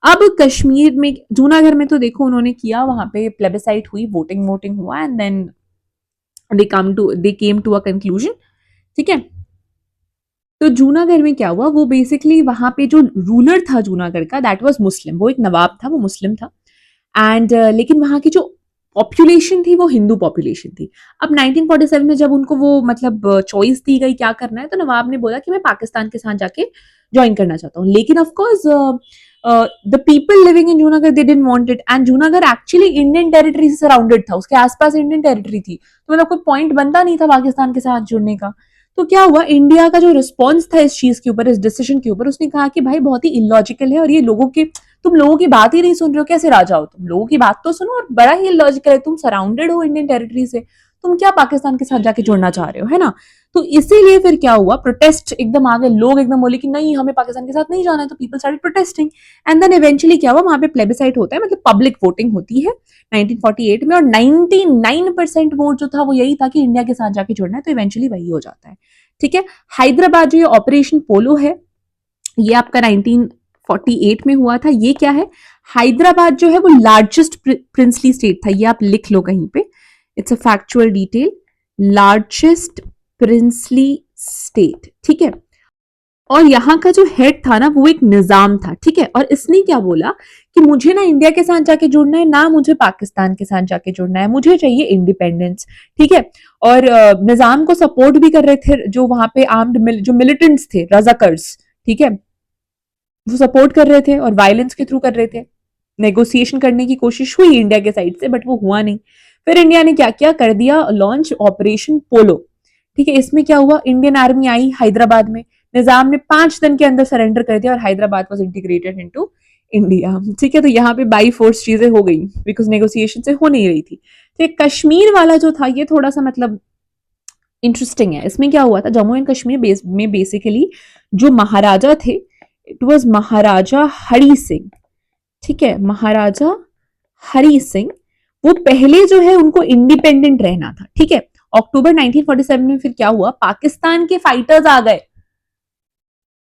अब कश्मीर में, जूनागढ़ में तो देखो उन्होंने किया, वहां पे प्लेबिसाइट हुई, वोटिंग हुआ and then they came to a conclusion, ठीक है। तो जूनागढ़ में क्या हुआ, वो बेसिकली वहां पे जो रूलर था जूनागढ़ का, दैट वाज मुस्लिम, वो एक नवाब था, वो मुस्लिम था एंड लेकिन वहां की जो पॉपुलेशन थी वो हिंदू पॉपुलेशन थी। अब 1947 में जब उनको वो मतलब चॉइस दी गई क्या करना है, तो नवाब ने बोला कि मैं पाकिस्तान के साथ जाके ज्वाइन करना चाहता हूँ, लेकिन of course the people living in Junagadh they didn't want it, and Junagadh actually Indian territory से सराउंडेड था, उसके आसपास इंडियन टेरिटरी थी, तो मतलब कोई पॉइंट बनता नहीं था पाकिस्तान के साथ जुड़ने का। तो क्या हुआ, इंडिया का जो रिस्पॉन्स था इस चीज के ऊपर, इस डिसीजन के ऊपर, उसने कहा कि भाई बहुत ही इलॉजिकल है और ये लोगों के, तुम लोगों की बात ही नहीं सुन रहे हो, कैसे राजा हो तुम, लोगों की बात तो सुनो, और बड़ा ही इलॉजिकल है, तुम सराउंडेड हो इंडियन टेरिटरी से, तुम क्या पाकिस्तान के साथ जाके जुड़ना चाह रहे हो, है ना। तो इसीलिए फिर क्या हुआ, प्रोटेस्ट एकदम आ गए, लोग एकदम बोले कि नहीं हमें पाकिस्तान के साथ नहीं जाना है, तो people started protesting and then eventually क्या हुआ, वहां पे प्लेबिसाइट होता है, मतलब पब्लिक वोटिंग होती है 1948 में, और 99% वोट जो था वो यही था कि इंडिया के साथ जाके जुड़ना है, तो इवेंचुअली वही हो जाता है, ठीक है। हैदराबाद जो ये ऑपरेशन पोलो है, ये आपका 1948 में हुआ था। ये क्या है, हैदराबाद जो है वो लार्जेस्ट प्रिंसली स्टेट था, ये आप लिख लो कहीं पे, it's a factual detail, largest princely state, ठीक है। और यहाँ का जो हेड था ना वो एक निजाम था, ठीक है, और इसने क्या बोला कि मुझे ना इंडिया के साथ जाके जुड़ना है, ना मुझे पाकिस्तान के साथ जाके जुड़ना है, मुझे चाहिए इंडिपेंडेंस, ठीक है। और निजाम को सपोर्ट भी कर रहे थे जो वहां पे आर्म्ड जो मिलिटेंट्स थे, रजाकर्स, ठीक है, वो सपोर्ट कर रहे थे और वायलेंस के थ्रू कर रहे थे। नेगोशिएशन करने की कोशिश हुई इंडिया के साइड से, बट वो हुआ नहीं। फिर इंडिया ने क्या किया, कर दिया लॉन्च ऑपरेशन पोलो, ठीक है। इसमें क्या हुआ, इंडियन आर्मी आई हैदराबाद में, निजाम ने 5 दिन के अंदर सरेंडर कर दिया और Hyderabad was integrated into India, ठीक है। तो यहाँ पे बाई फोर्स चीजें हो गई, बिकॉज नेगोशिएशन से हो नहीं रही थी। तो कश्मीर वाला जो था ये थोड़ा सा मतलब इंटरेस्टिंग है। इसमें क्या हुआ था, जम्मू एंड कश्मीर में बेसिकली जो महाराजा थे, इट वॉज महाराजा हरि सिंह, ठीक है, महाराजा हरि सिंह, वो पहले जो है उनको इंडिपेंडेंट रहना था, ठीक है। अक्टूबर 1947 में फिर क्या हुआ, पाकिस्तान के फाइटर्स आ गए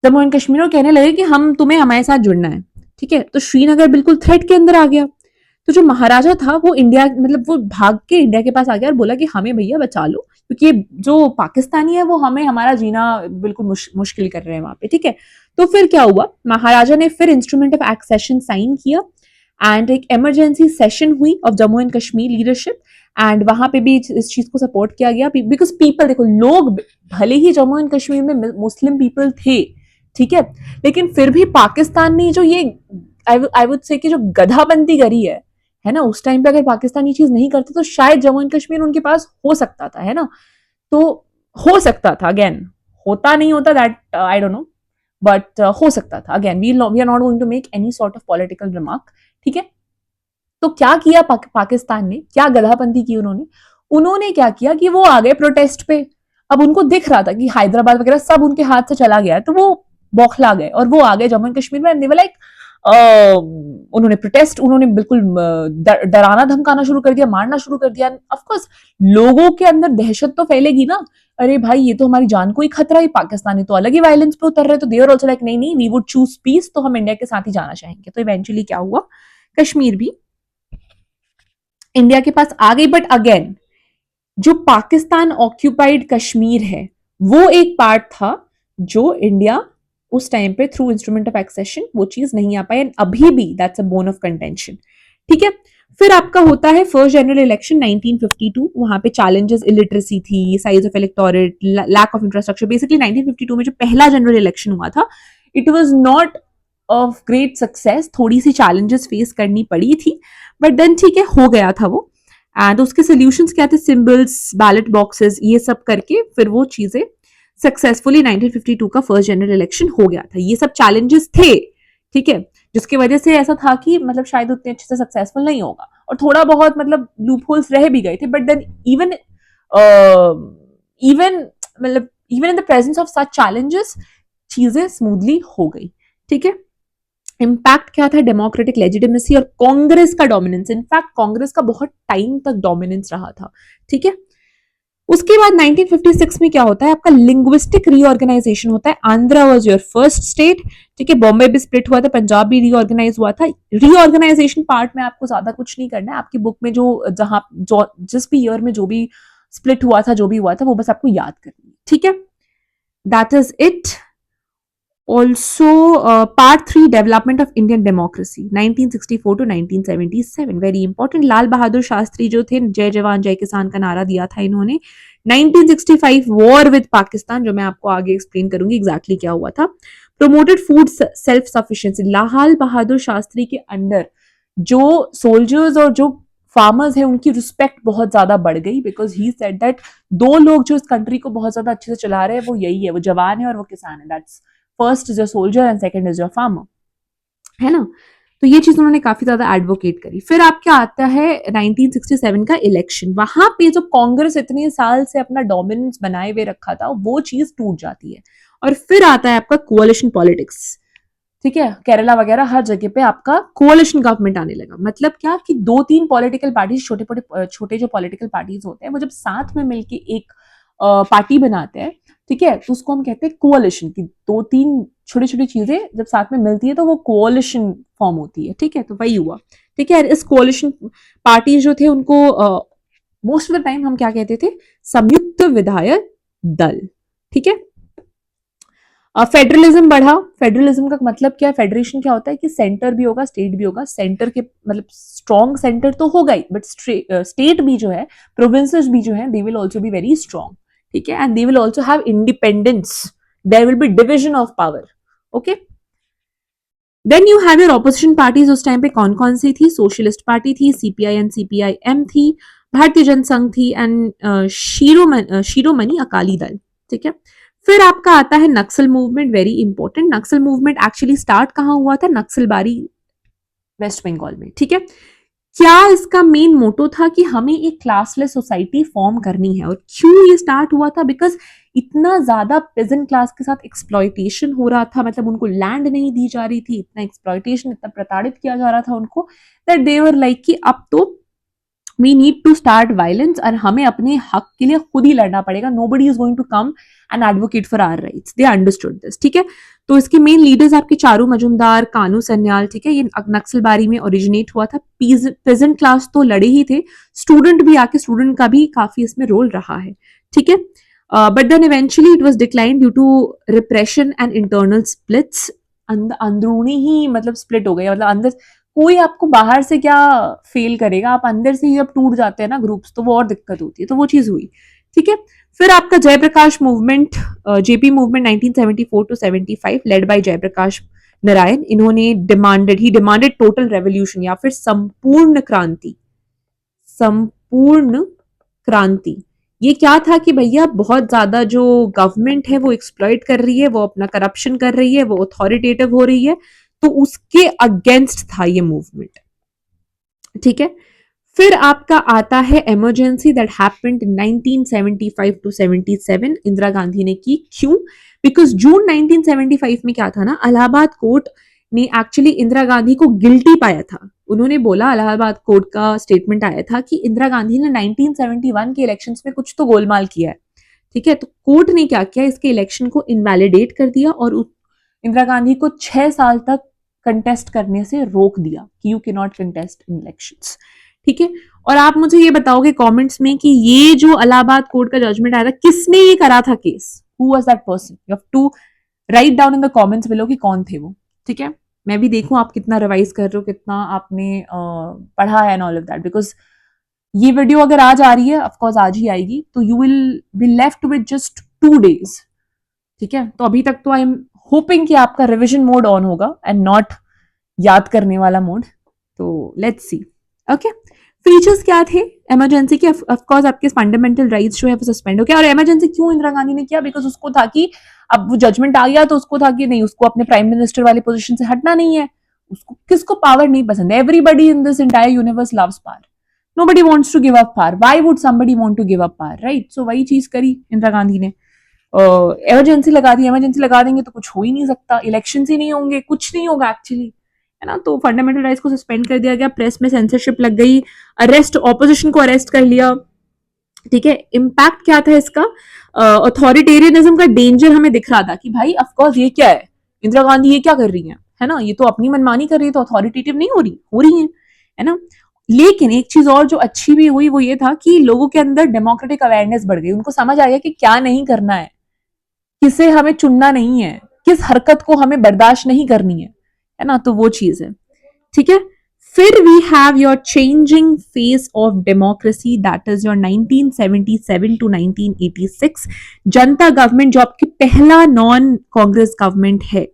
जम्मू एंड कश्मीर और कहने लगे कि हम तुम्हें हमारे साथ जुड़ना है, ठीक है, तो श्रीनगर बिल्कुल थ्रेट के अंदर आ गया। तो जो महाराजा था वो इंडिया मतलब वो भाग के इंडिया के पास आ गया और बोला कि हमें भैया बचा लो, क्योंकि ये जो पाकिस्तानी है वो हमें हमारा जीना बिल्कुल मुश्किल कर रहे हैं वहां पे, ठीक है। तो फिर क्या हुआ, महाराजा ने फिर इंस्ट्रूमेंट ऑफ एक्सेशन साइन किया एंड एक इमरजेंसी सेशन हुई of Jammu and Kashmir leadership, and वहां पे भी इस चीज को सपोर्ट किया गया बिकॉज पीपल, देखो लोग भले ही जम्मू एंड कश्मीर में मुस्लिम पीपल थे, ठीक है, लेकिन फिर भी पाकिस्तान ने जो ये आई वुड से कि जो गधाबंदी करी है ना, उस टाइम पे अगर पाकिस्तान ये चीज नहीं करते तो शायद जम्मू एंड कश्मीर उनके पास हो सकता था, है ना। तो हो सकता था, अगेन होता नहीं होता that I don't know, but हो सकता था। Again we are not going to make any sort of political remark, ठीक है। तो क्या किया पाकिस्तान ने, क्या गधाबंदी की उन्होंने, उन्होंने क्या किया कि वो आ गए प्रोटेस्ट पे। अब उनको दिख रहा था कि हैदराबाद वगैरह सब उनके हाथ से चला गया है, तो वो बौखला गए और वो आ गए जम्मू एंड कश्मीर में, एंड दे वर लाइक उन्होंने प्रोटेस्ट, उन्होंने बिल्कुल डराना धमकाना शुरू कर दिया, मारना शुरू कर दिया। ऑफ कोर्स लोगों के अंदर दहशत तो फैलेगी ना, अरे भाई ये तो हमारी जान को ही खतरा है, पाकिस्तानी तो अलग ही वायलेंस पे उतर रहे, तो दे आर आल्सो लाइक नहीं नहीं वी वुड चूज पीस, तो हम इंडिया के साथ ही जाना चाहेंगे। तो इवेंचुअली क्या हुआ, कश्मीर भी इंडिया के पास आ गई, बट अगेन जो पाकिस्तान ऑक्यूपाइड कश्मीर है वो एक पार्ट था जो इंडिया उस टाइम पे थ्रू इंस्ट्रूमेंट ऑफ एक्सेशन वो चीज नहीं आ पाई, अभी भी that's a bone of contention, ठीक है। फिर आपका होता है फर्स्ट जनरल इलेक्शन 1952, वहां पे चैलेंजेस इलिटरेसी थी, size of electorate, lack of infrastructure. Basically 1952 में जो पहला जनरल इलेक्शन हुआ था, it was not of great success, थोड़ी सी चैलेंजेस फेस करनी पड़ी थी, बट देन ठीक है हो गया था वो। एंड उसके सोल्यूशंस क्या थे, सिंबल्स, बैलेट बॉक्सेस, ये सब करके फिर वो चीजें सक्सेसफुली 1952 का फर्स्ट जनरल इलेक्शन हो गया था। ये सब चैलेंजेस थे, ठीक है, जिसकी वजह से ऐसा था कि मतलब शायद उतने अच्छे से सक्सेसफुल नहीं होगा, और थोड़ा बहुत मतलब लूप होल्स रह भी गए थे, बट देन इवन इवन मतलब even in the presence of such challenges चीजें स्मूथली हो गई, ठीक है। इम्पैक्ट क्या था, डेमोक्रेटिक लेजिटिमेसी और कांग्रेस का डोमिनेंस, इनफैक्ट कांग्रेस का बहुत टाइम तक डोमिनेंस रहा था, ठीक है। उसके बाद 1956 में क्या होता है, आपका लिंग्विस्टिक रीऑर्गेनाइजेशन होता है। Andhra was your first state, ठीक है, बॉम्बे भी स्प्लिट हुआ था, पंजाब भी रीऑर्गेनाइज हुआ था। रीऑर्गेनाइजेशन पार्ट में आपको ज्यादा कुछ नहीं करना है, आपकी बुक में जहां जिस भी ईयर में जो भी स्प्लिट हुआ था, जो भी हुआ था, वो बस आपको याद करनी है, ठीक है। That is it. Also, part 3, development of Indian democracy 1964 to 1977, very important। Lal Bahadur Shastri जो थे, जय जवान जय किसान का नारा दिया था इन्होंने। 1965 वॉर विद पाकिस्तान, जो मैं आपको आगे एक्सप्लेन करूंगी एग्जैक्टली क्या हुआ था। Promoted food self sufficiency, Lal Bahadur Shastri के अंडर जो सोल्जर्स और जो फार्मर्स है उनकी रिस्पेक्ट बहुत ज्यादा बढ़ गई, बिकॉज ही सेड दैट दो लोग जो इस कंट्री को बहुत ज्यादा अच्छे से चला रहे हैं वो यही है, वो जवान है और वो किसान है। That's first is your soldier and second is your farmer, है ना। तो ये चीज उन्होंने काफी ज्यादा एडवोकेट करी। फिर आपके आता है 1967 का इलेक्शन, वहां पे जो कांग्रेस इतने साल से अपना डोमिनेंस बनाए हुए रखा था वो चीज टूट जाती है, और फिर आता है आपका कोalition पॉलिटिक्स, ठीक है। केरला वगैरह हर जगह पे आपका कोalition गवर्नमेंट आने लगा। मतलब क्या कि दो तीन पॉलिटिकल पार्टीज, छोटे जो पॉलिटिकल पार्टीज होते हैं वो जब साथ में मिलके एक पार्टी बनाते हैं, ठीक है, तो उसको हम कहते हैं कोalition, की दो तीन छोटी छोटी चीजें जब साथ में मिलती है तो वो कोalition फॉर्म होती है, ठीक है। तो वही हुआ, ठीक है। इस कोalition पार्टीज जो थे उनको मोस्ट ऑफ द टाइम हम क्या कहते थे, संयुक्त विधायक दल, ठीक है। फेडरलिज्म बढ़ा। फेडरलिज्म का मतलब क्या है, फेडरेशन क्या होता है कि सेंटर भी होगा स्टेट भी होगा, सेंटर के मतलब स्ट्रॉन्ग सेंटर तो होगा ही, बट स्टेट भी जो है, प्रोविंसेस भी जो है, they will also be very strong, ठीक है, and they will also have independence, there will be division of power, okay. Then you have your opposition parties, उस टाइम पे कौन कौन सी थी, सोशलिस्ट पार्टी थी, सीपीआई एंड सीपीआईएम थी, भारतीय जनसंघ थी, एंड शिरोमणि अकाली दल, ठीक है। फिर आपका आता है नक्सल मूवमेंट, वेरी इंपॉर्टेंट। नक्सल मूवमेंट एक्चुअली स्टार्ट कहां हुआ था, नक्सलबारी वेस्ट बंगाल में, ठीक है। क्या इसका मेन मोटो था कि हमें एक क्लासलेस सोसाइटी फॉर्म करनी है, और क्यों ये स्टार्ट हुआ था, बिकॉज इतना ज्यादा पेजेंट क्लास के साथ एक्सप्लॉयटेशन हो रहा था, मतलब उनको लैंड नहीं दी जा रही थी, इतना एक्सप्लॉयटेशन, इतना प्रताड़ित किया जा रहा था उनको, दैट दे वर लाइक कि अब तो we need to start violence, और हमें अपने हक के लिए खुद ही लड़ना पड़ेगा, nobody is going to come and advocate for our rights, they understood this, ठीक है। तो इसके मेन लीडर्स आपके चारू मजुमदार, कानू सन्याल, ठीक है, ये नक्सलबारी में ओरिजिनेट हुआ था। पेजेंट क्लास तो लड़े ही थे, स्टूडेंट भी आके, स्टूडेंट का भी काफी इसमें रोल रहा है, ठीक है। But then eventually it was decline due to repression and internal splits. अंदरूनी ही मतलब स्प्लिट हो गया, मतलब अंदर कोई आपको बाहर से क्या फेल करेगा, आप अंदर से ही जब टूट जाते हैं ना ग्रुप्स, तो वो और दिक्कत होती है, तो वो चीज हुई, ठीक है। फिर आपका Jayaprakash movement, JP movement 1974 to 75 led by Jayaprakash Narayan. इन्होंने ही डिमांडेड टोटल रेवोल्यूशन या फिर संपूर्ण क्रांति। संपूर्ण क्रांति ये क्या था कि भैया बहुत ज्यादा जो गवर्नमेंट है वो एक्सप्लॉइट कर रही है, वो अपना करप्शन कर रही है, वो अथॉरिटेटिव हो रही है, तो उसके अगेंस्ट था ये मूवमेंट, ठीक है। फिर आपका आता है emergency that happened 1975 to 77, Indira Gandhi ने की। क्यों? बिकॉज जून 1975 में क्या था ना, इलाहाबाद कोर्ट ने एक्चुअली इंदिरा गांधी को गिल्टी पाया था। उन्होंने बोला, इलाहाबाद कोर्ट का स्टेटमेंट आया था कि इंदिरा गांधी ने 1971 के इलेक्शंस में कुछ तो गोलमाल किया है, ठीक है। तो कोर्ट ने क्या किया, इसके इलेक्शन को इनवैलिडेट कर दिया और इंदिरा गांधी को 6 साल तक कंटेस्ट करने से रोक दिया कि you can not contest in elections, ठीक है। और आप मुझे ये बताओगे कमेंट्स में कि ये जो इलाहाबाद कोर्ट का जजमेंट आया था, किसने ये करा था case, who was that person? You have to write down in the comments below कि कौन थे वो, ठीक है। मैं भी देखूं आप कितना रिवाइज कर रहे हो, कितना आपने पढ़ा है and all of that, because ये वीडियो अगर आज आ रही है, ऑफकोर्स आज ही आएगी, तो you will be left with just 2 days, ठीक है। तो अभी तक तो आई एम होपिंग कि आपका रिविजन मोड ऑन होगा एंड नॉट याद करने वाला मोड। तो लेट्स सी, ओके। फीचर्स क्या थे इमरजेंसी के? ऑफ कोर्स आपके फंडामेंटल राइट्स जो है वो सस्पेंड हो गया। और इमरजेंसी क्यों इंदिरा गांधी ने किया? बिकॉज उसको था कि अब वो जजमेंट आ गया, तो उसको था कि नहीं, उसको अपने प्राइम मिनिस्टर वाली पोजीशन से हटना नहीं है। उसको किसको पावर नहीं पसंद है? Everybody in this entire universe loves power, nobody wants to give up power. Why would somebody want to give up power, right? So वही चीज करी इंदिरा गांधी ने, इमरजेंसी लगा दी। इमरजेंसी लगा देंगे तो कुछ हो ही नहीं सकता, इलेक्शन ही नहीं होंगे, कुछ नहीं होगा एक्चुअली, है ना। तो फंडामेंटल राइट्स को सस्पेंड कर दिया गया, प्रेस में सेंसरशिप लग गई, अरेस्ट, ऑपोजिशन को अरेस्ट कर लिया, ठीक है। इम्पैक्ट क्या था इसका? अथॉरिटेरियनिज्म का डेंजर हमें दिख रहा था कि भाई ऑफकोर्स ये क्या है, इंदिरा गांधी ये क्या कर रही है ना, ये तो अपनी मनमानी कर रही है, तो अथॉरिटेटिव नहीं हो रही है ना। लेकिन एक चीज और जो अच्छी भी हुई वो ये था कि लोगों के अंदर डेमोक्रेटिक अवेयरनेस बढ़ गई, उनको समझ आया कि क्या नहीं करना है, किसे हमें चुनना नहीं है, किस हरकत को हमें बर्दाश्त नहीं करनी है ना। तो वो चीज है, ठीक है। फिर we have your changing face of democracy, that is your 1977 to 1986 Janata government, जो आपकी पहला नॉन कांग्रेस गवर्नमेंट है।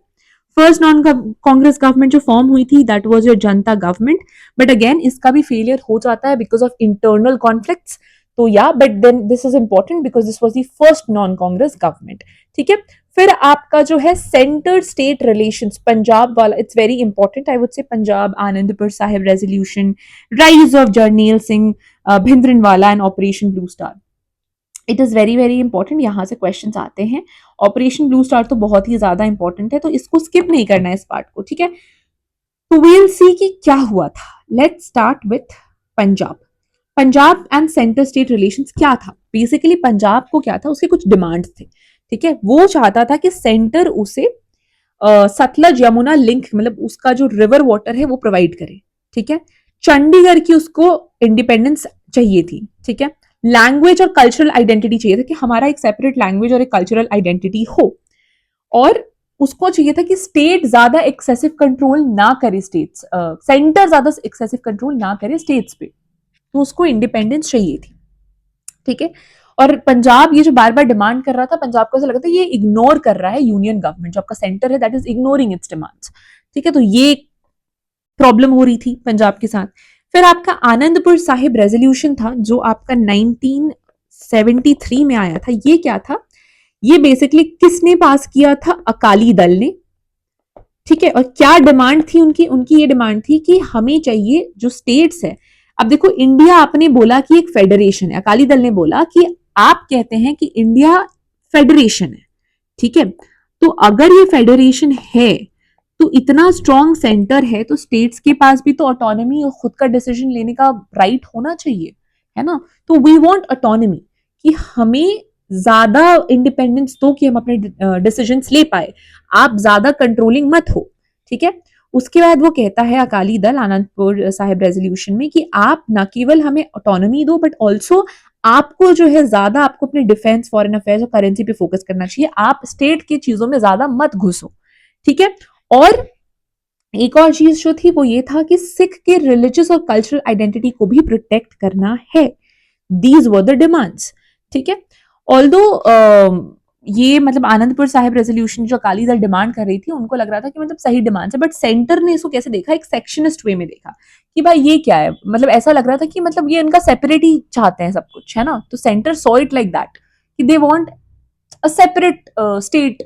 फर्स्ट नॉन कांग्रेस गवर्नमेंट जो फॉर्म हुई थी that was your Janata government, but again इसका भी फेलियर हो जाता है बिकॉज ऑफ इंटरनल कॉन्फ्लिक्ट्स। तो या but then this is important because this was the first non Congress government, ठीक है। फिर आपका जो है सेंटर स्टेट रिलेशंस, पंजाब वाला, it's very important, I would say Punjab Anandpur Sahib resolution, rise of Jarnail Singh Bhindranwale and Operation Blue Star, it is very very important. यहां से question आते हैं। ऑपरेशन ब्लू स्टार तो बहुत ही ज्यादा इंपॉर्टेंट है, तो इसको स्किप नहीं करना है इस पार्ट को, ठीक है। तो वील सी कि क्या हुआ था। Let's start with Punjab. Punjab and centre state relations क्या था? बेसिकली पंजाब को क्या था, उसके कुछ डिमांड्स थे, ठीक है। वो चाहता था कि सेंटर उसे सतलज यमुना लिंक, मतलब उसका जो रिवर वाटर है वो प्रोवाइड करे, ठीक है। चंडीगढ़ की उसको इंडिपेंडेंस चाहिए थी, ठीक है। लैंग्वेज और कल्चरल आइडेंटिटी चाहिए था कि हमारा एक सेपरेट लैंग्वेज और एक कल्चरल आइडेंटिटी हो। और उसको चाहिए था कि स्टेट ज्यादा एक्सेसिव कंट्रोल ना करे, स्टेट्स सेंटर ज्यादा एक्सेसिव कंट्रोल ना करे स्टेट्स पे, तो उसको इंडिपेंडेंस चाहिए थी, ठीक है। और पंजाब ये जो बार बार डिमांड कर रहा था, पंजाब को ऐसा लगा था ये इग्नोर कर रहा है यूनियन गवर्नमेंट, जो आपका सेंटर है that is ignoring it's demands, ठीक है। तो ये प्रॉब्लम हो रही थी पंजाब के साथ। फिर आपका आनंदपुर साहिब रेजोल्यूशन था जो आपका 1973 में आया था। ये क्या था? ये बेसिकली किसने पास किया था? अकाली दल ने, ठीक है। और क्या डिमांड थी उनकी? उनकी ये डिमांड थी कि हमें चाहिए जो स्टेट्स है। अब देखो, इंडिया आपने बोला कि एक फेडरेशन है, अकाली दल ने बोला कि आप कहते हैं कि इंडिया फेडरेशन है, ठीक है। तो अगर ये फेडरेशन है तो इतना स्ट्रॉन्ग सेंटर है, तो स्टेट्स के पास भी तो ऑटोनॉमी और खुद का डिसीजन लेने का राइट होना चाहिए, है ना। तो वी वांट ऑटोनॉमी, कि हमें ज्यादा इंडिपेंडेंस दो कि हम अपने डिसीजंस ले पाए। आप ज्यादा कंट्रोलिंग मत हो, ठीक है। उसके बाद वो कहता है अकाली दल आनंदपुर साहिब रेजोल्यूशन में कि आप न केवल हमें ऑटोनॉमी दो बट ऑल्सो आपको जो है ज्यादा आपको अपने डिफेंस, फॉरेन अफेयर्स और करेंसी पे फोकस करना चाहिए, आप स्टेट की चीजों में ज्यादा मत घुसो, ठीक है। और एक और चीज जो थी वो ये था कि सिख के रिलीजियस और कल्चरल आइडेंटिटी को भी प्रोटेक्ट करना है। दीज वर द डिमांड्स, ठीक है। ऑल्दो ये मतलब आनंदपुर साहिब रेजोल्यूशन जो अकाली दल डिमांड कर रही थी, उनको लग रहा था कि मतलब सही डिमांड है, बट सेंटर ने इसको कैसे देखा, एक सेक्शनिस्ट वे में देखा कि भाई ये क्या है, मतलब ऐसा लग रहा था कि मतलब ये इनका सेपरेट ही चाहते हैं सब कुछ, है ना। तो centre saw it like that कि they want a separate state,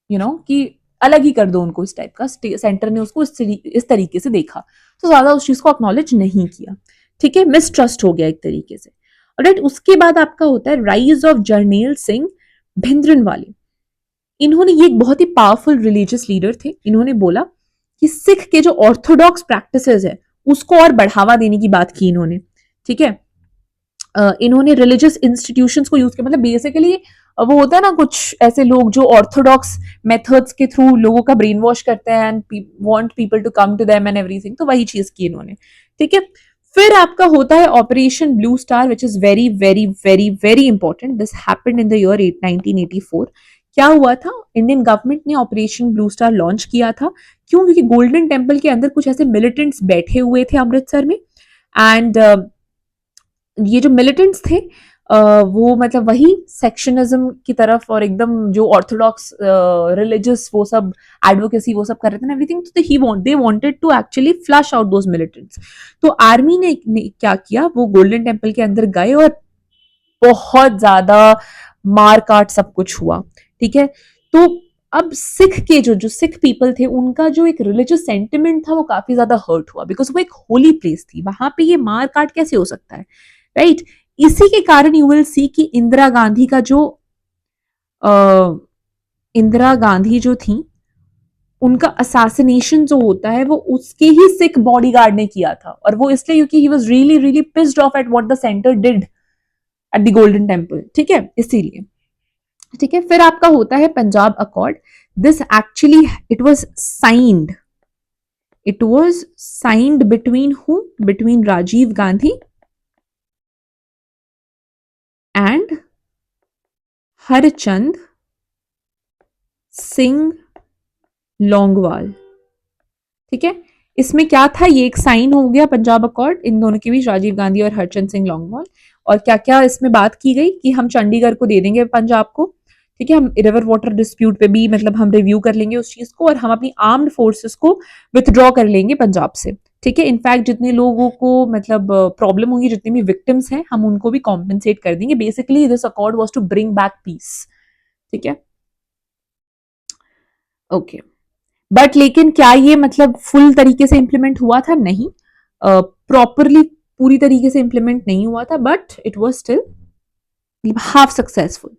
you know, कि अलग ही कर दो उनको इस टाइप का। सेंटर ने उसको इस तरीके से देखा, तो ज्यादा उस चीज को एक्नॉलेज नहीं किया, ठीक है। मिसट्रस्ट हो गया एक तरीके से। राइट, उसके बाद आपका होता है राइज ऑफ जर्नैल सिंह भिंद्रनवाले। इन्होंने, ये एक बहुत ही पावरफुल रिलीजियस लीडर थे, इन्होंने बोला कि सिख के जो ऑर्थोडॉक्स प्रैक्टिसेस है उसको और बढ़ावा देने की बात की इन्होंने, ठीक है। इन्होंने रिलीजियस इंस्टीट्यूशंस को यूज किया, मतलब बेसिकली वो होता है ना कुछ ऐसे लोग जो ऑर्थोडॉक्स मेथड्स के थ्रू लोगों का ब्रेन वॉश करते हैं and want people to come to them and everything, तो वही चीज की इन्होंने, ठीक है। फिर आपका होता है operation Blue star which is very very very very important. This happened in the year 1984। क्या हुआ था, इंडियन गवर्नमेंट ने ऑपरेशन ब्लू स्टार लॉन्च किया था। क्यों? क्योंकि गोल्डन टेम्पल के अंदर कुछ ऐसे मिलिटेंट्स बैठे हुए थे अमृतसर में, एंड ये जो मिलिटेंट्स थे वो मतलब वही सेक्शनिज्म की तरफ और एकदम जो ऑर्थोडॉक्स रिलीजियस वो सब एडवोकेसी वो सब कर रहे थे ना एवरीथिंग, तो they wanted to actually flush out those militants. तो आर्मी ने क्या किया, वो गोल्डन टेम्पल के अंदर गए और बहुत ज्यादा मार काट सब कुछ हुआ, ठीक है। तो अब सिख के जो सिख पीपल थे उनका जो एक रिलीजियस सेंटिमेंट था वो काफी ज्यादा हर्ट हुआ, बिकॉज वो एक होली प्लेस थी, वहां पे ये मार काट कैसे हो सकता है, राइट। इसी के कारण यू विल सी कि इंदिरा गांधी का जो इंदिरा गांधी जो थी उनका असैसिनेशन जो होता है वो उसके ही सिख बॉडीगार्ड ने किया था, और वो इसलिए क्योंकि he was really really pissed off at what the centre did at the Golden Temple, ठीक है, इसीलिए, ठीक है। फिर आपका होता है Punjab accord. This actually it was signed between who, between Rajiv Gandhi and Harchand Singh Longowal, ठीक है। इसमें क्या था, ये एक साइन हो गया पंजाब अकॉर्ड इन दोनों के बीच, राजीव गांधी और हरचंद सिंह लौंगवाल। और क्या क्या इसमें बात की गई कि हम चंडीगढ़ को दे देंगे पंजाब को, ठीक है। हम रिवर वाटर डिस्प्यूट पे भी मतलब हम रिव्यू कर लेंगे उस चीज को, और हम अपनी आर्म्ड फोर्सेस को विथड्रॉ कर लेंगे पंजाब से, ठीक है। इनफैक्ट जितने लोगों को मतलब प्रॉब्लम होगी, जितने भी विक्टिम्स हैं, हम उनको भी कॉम्पेंसेट कर देंगे। Basically this accord was to bring back peace, ठीक है, ओके। बट लेकिन क्या ये मतलब फुल तरीके से इंप्लीमेंट हुआ था? नहीं, प्रॉपरली पूरी तरीके से इंप्लीमेंट नहीं हुआ था, but it was still half successful.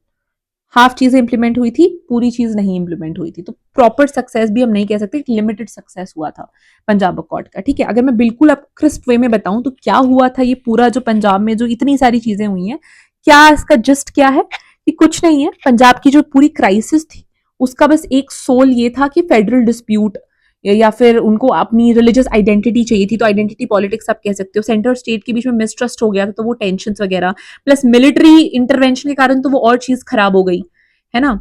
Half चीजें इंप्लीमेंट हुई थी, पूरी चीज नहीं इंप्लीमेंट हुई थी, तो प्रॉपर सक्सेस भी हम नहीं कह सकते, लिमिटेड सक्सेस हुआ था पंजाब अकॉर्ड का, ठीक है। अगर मैं बिल्कुल अब क्रिस्प वे में बताऊं तो क्या हुआ था, ये पूरा जो पंजाब में जो इतनी सारी चीजें हुई हैं, क्या इसका जस्ट क्या है कि कुछ नहीं है। पंजाब की जो पूरी क्राइसिस थी उसका बस एक सोल ये था कि फेडरल डिस्प्यूट, या फिर उनको अपनी रिलीजियस आइडेंटिटी चाहिए थी, तो आइडेंटिटी पॉलिटिक्स आप कह सकते हो। सेंटर स्टेट के बीच में मिसट्रस्ट हो गया था, तो वो टेंशन वगैरह प्लस मिलिट्री इंटरवेंशन के कारण तो वो और चीज खराब हो गई, है ना।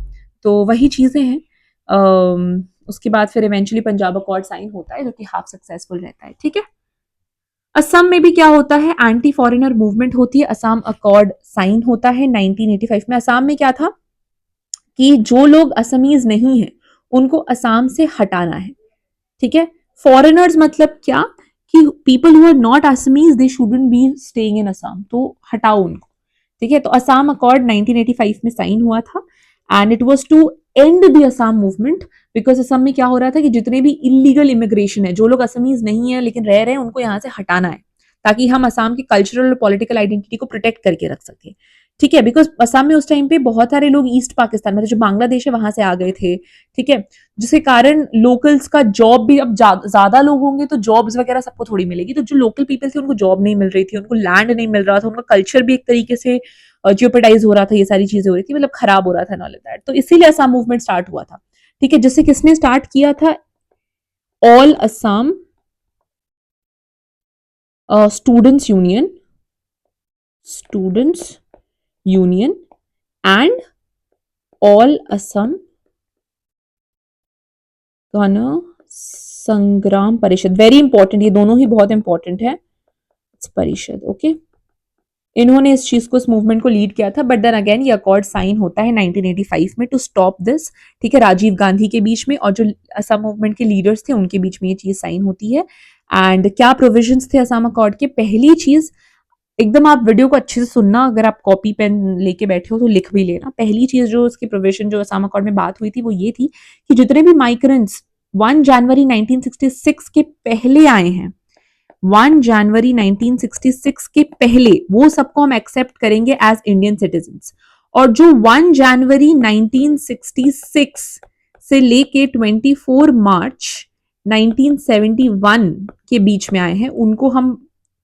तो वही चीजें हैं। उसके बाद फिर इवेंचुअली पंजाब अकॉर्ड साइन होता है जो कि हाफ सक्सेसफुल रहता है, ठीक है। असम में भी क्या होता है, एंटी फॉरेनर मूवमेंट होती है, असम अकॉर्ड साइन होता है 1985 में। असम में क्या था कि जो लोग असमीज नहीं है उनको असम से हटाना है, ठीक है। फॉरेनर्स मतलब क्या कि people who are not Assamese they shouldn't be staying in Assam, तो हटाओ उनको, ठीक है। तो असम अकॉर्ड 1985 में साइन हुआ था, and it was to end the Assam movement, because Assam में क्या हो रहा था कि जितने भी इलीगल इमिग्रेशन है, जो लोग असमीज नहीं है लेकिन रह रहे हैं, उनको यहाँ से हटाना है, ताकि हम असम की कल्चरल और पॉलिटिकल आइडेंटिटी को प्रोटेक्ट करके रख सके, ठीक है। बिकॉज असम में उस टाइम पे बहुत सारे लोग ईस्ट पाकिस्तान मतलब जो बांग्लादेश है वहां से आ गए थे, ठीक है, जिसके कारण लोकल्स का जॉब भी अब ज्यादा लोग होंगे तो जॉब्स वगैरह सबको थोड़ी मिलेगी, तो जो लोकल पीपल थे उनको जॉब नहीं मिल रही थी, उनको लैंड नहीं मिल रहा था, उनका कल्चर भी एक तरीके से जियोपेटाइज हो रहा था, ये सारी चीजें हो रही थी, मतलब खराब हो रहा था नॉल दैट, तो इसीलिए असम मूवमेंट स्टार्ट हुआ था, ठीक है, जिसे किसने स्टार्ट किया था? All Assam students union and all Assam गण संग्राम परिषद। वेरी इंपॉर्टेंट, ये दोनों ही बहुत इंपॉर्टेंट है। परिषद, ओके। इन्होंने इस चीज को, इस मूवमेंट को लीड किया था, बट देन अगेन ये अकॉर्ड साइन होता है 1985 में टू स्टॉप दिस। ठीक है, राजीव गांधी के बीच में और जो असम मूवमेंट के लीडर्स थे उनके बीच में ये चीज साइन होती है। एंड क्या प्रोविजंस थे असम अकॉर्ड के? पहली चीज, एकदम आप वीडियो को अच्छे से सुनना, अगर आप कॉपी पेन लेके बैठे हो तो लिख भी लेना। पहली चीज जो उसकी प्रोविजन जो असम अकॉर्ड में बात हुई थी वो ये थी कि जितने भी माइग्रेंट्स 1 जनवरी 1966 के पहले आए हैं, 1 जनवरी 1966 के पहले, वो सबको हम एक्सेप्ट करेंगे एज इंडियन सिटीजन्स। और जो 1 जनवरी 1966 से लेके 24 मार्च 1971 के बीच में आए हैं, उनको हम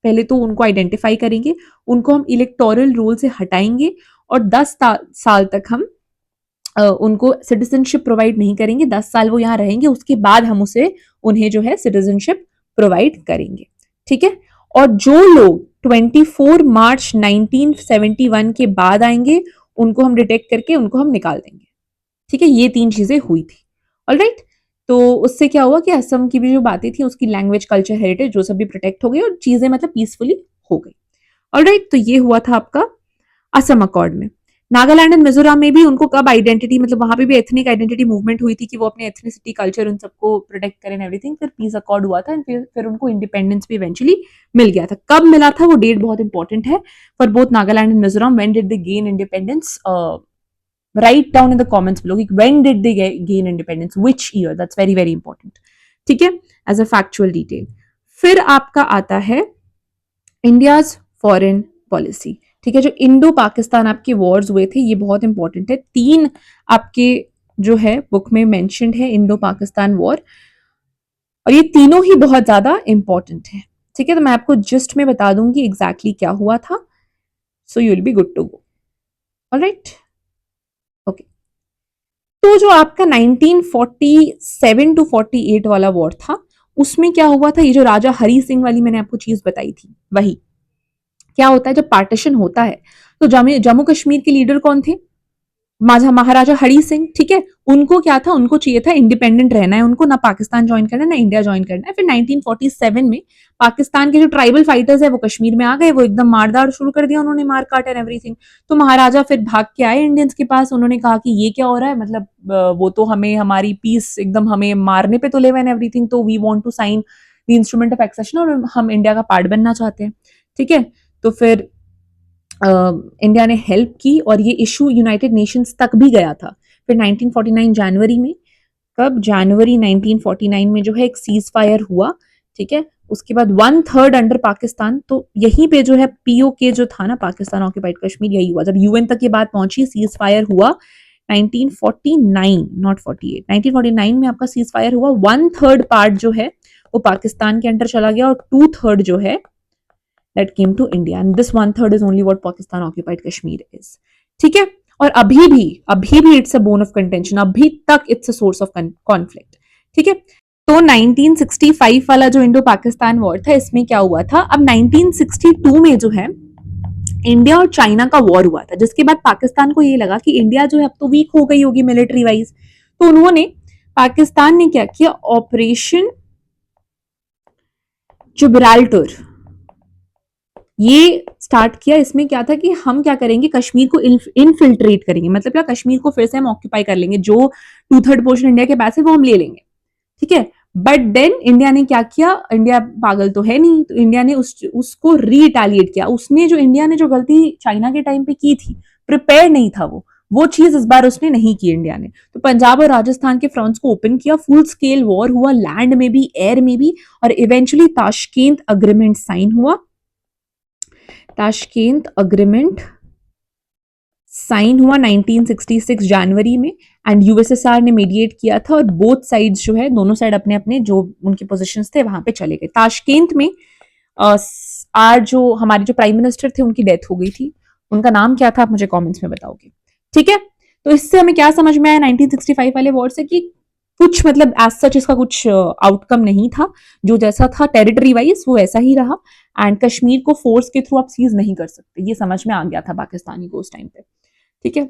पहले तो उनको आइडेंटिफाई करेंगे, उनको हम इलेक्टोरल रोल से हटाएंगे और 10 साल तक हम उनको सिटीजनशिप प्रोवाइड नहीं करेंगे। 10 साल वो यहाँ रहेंगे, उसके बाद हम उन्हें जो है सिटीजनशिप प्रोवाइड करेंगे। ठीक है, और जो लोग 24 मार्च 1971 के बाद आएंगे उनको हम डिटेक्ट करके उनको हम निकाल देंगे। ठीक है, ये 3 चीजें हुई थी। ऑलराइट, तो उससे क्या हुआ कि असम की भी जो बातें थी, उसकी लैंग्वेज, कल्चर, हेरिटेज जो सब भी प्रोटेक्ट हो गई और चीजें मतलब पीसफुली हो गई। ऑलराइट, तो ये हुआ था आपका असम अकॉर्ड में। नागालैंड एंड मिजोरम में भी उनको कब आइडेंटिटी, मतलब वहां पे भी एथनिक आइडेंटिटी मूवमेंट हुई थी कि वो अपने एथनिसिटी, कल्चर, उन सबको प्रोटेक्ट करें एवरीथिंग। फिर पीस अकॉर्ड हुआ था, फिर उनको इंडिपेंडेंस भी इवेंचुअली मिल गया था। कब मिला था वो डेट बहुत इंपॉर्टेंट है for both Nagaland and Mizoram. When did they gain independence? Right down in the comments below, when did they gain independence, which year, that's very very important. ठीक है, एज अ फैक्चुअल डिटेल। फिर आपका आता है India's foreign policy. ठीक है, जो Indo Pakistan आपके वॉर्स हुए थे ये बहुत इंपॉर्टेंट है। 3 आपके जो है बुक में मेंशन्ड है इंडो पाकिस्तान वॉर, और ये तीनों ही बहुत ज्यादा इंपॉर्टेंट है। ठीक है, तो मैं आपको जस्ट में बता दूंगी एग्जैक्टली क्या हुआ था, so you will be good to go. Alright, okay. तो जो आपका 1947 टू 48 वाला वॉर था, उसमें क्या हुआ था? ये जो राजा हरी सिंह वाली मैंने आपको चीज बताई थी, वही क्या होता है जब पार्टीशन होता है तो जम्मू कश्मीर के लीडर कौन थे? महाराजा हरी सिंह। ठीक है, उनको क्या था? उनको चाहिए था इंडिपेंडेंट रहना है, उनको ना पाकिस्तान ज्वाइन करना है ना इंडिया ज्वाइन करना है। फिर 1947 में पाकिस्तान के जो ट्राइबल फाइटर्स है वो कश्मीर में आ गए, वो एकदम मारदार शुरू कर दिया उन्होंने, मार काट एंड एवरीथिंग। तो महाराजा फिर भाग के आए इंडियंस के पास, उन्होंने कहा कि ये क्या हो रहा है, मतलब वो तो हमें हमारी पीस एकदम हमें मारने पे तुले हुए एंड एवरीथिंग, तो we want to sign the instrument of accession और हम इंडिया का पार्ट बनना चाहते हैं। ठीक है, तो फिर इंडिया ने हेल्प की और ये इशू यूनाइटेड नेशंस तक भी गया था। फिर 1949 जनवरी में, कब? जनवरी 1949 में जो है एक सीज फायर हुआ। ठीक है, उसके बाद 1/3 अंडर पाकिस्तान, तो यहीं पे जो है पीओके जो था ना, पाकिस्तान ऑक्यूपाइड कश्मीर, यही हुआ। जब यूएन तक ये बात पहुंची, सीज फायर हुआ 1949, नॉट 48, 1949 में आपका सीज फायर हुआ। 1/3 पार्ट जो है वो पाकिस्तान के अंडर चला गया और 2/3 जो है that came to India, and this 1/3 is only what Pakistan occupied Kashmir is. ठीक है, और अभी भी it's a bone of contention, अभी तक it's a source of conflict. ठीक है, तो 1965 वाला जो इंडो पाकिस्तान वॉर था, इसमें क्या हुआ था? अब 1962 में जो है इंडिया और चाइना का वॉर हुआ था, जिसके बाद पाकिस्तान को ये लगा कि इंडिया जो है अब तो वीक हो गई होगी मिलिट्री वाइज, तो उन्होंने, पाकिस्तान ने क्या किया? ऑपरेशन जिब्राल्टर ये स्टार्ट किया। इसमें क्या था कि हम क्या करेंगे, कश्मीर को इनफिल्ट्रेट करेंगे, मतलब क्या, कश्मीर को फिर से हम ऑक्यूपाई कर लेंगे, जो 2/3 पोर्शन इंडिया के पास है वो हम ले लेंगे। ठीक है, बट देन इंडिया ने क्या किया? इंडिया पागल तो है नहीं, तो इंडिया ने उसको रीइटालिएट किया। उसने जो, इंडिया ने जो गलती चाइना के टाइम पे की थी, प्रिपेयर नहीं था वो चीज इस बार उसने नहीं की इंडिया ने। तो पंजाब और राजस्थान के फ्रंट्स को ओपन किया, फुल स्केल वॉर हुआ, लैंड में भी, एयर में भी, और इवेंचुअली ताशकेंत अग्रीमेंट साइन हुआ। ताशकेंत अग्रीमेंट साइन हुआ 1966 जनवरी में, एंड यूएसएसआर ने मीडिएट किया था, और बोथ साइड्स जो है, दोनों साइड अपने अपने जो उनके पोजीशंस थे वहां पे चले गए। ताशकेंत में आज जो हमारे जो प्राइम मिनिस्टर थे उनकी डेथ हो गई थी, उनका नाम क्या था आप मुझे कमेंट्स में बताओगे। ठीक है, तो इससे हमें क्या समझ में आया 1965 वाले वॉर से कि कुछ मतलब एज सच इसका कुछ आउटकम नहीं था, जो जैसा था टेरिटरी वाइज वो ऐसा ही रहा। एंड कश्मीर को फोर्स के थ्रू आप सीज नहीं कर सकते, ये समझ में आ गया था पाकिस्तानी को उस टाइम पे। ठीक है,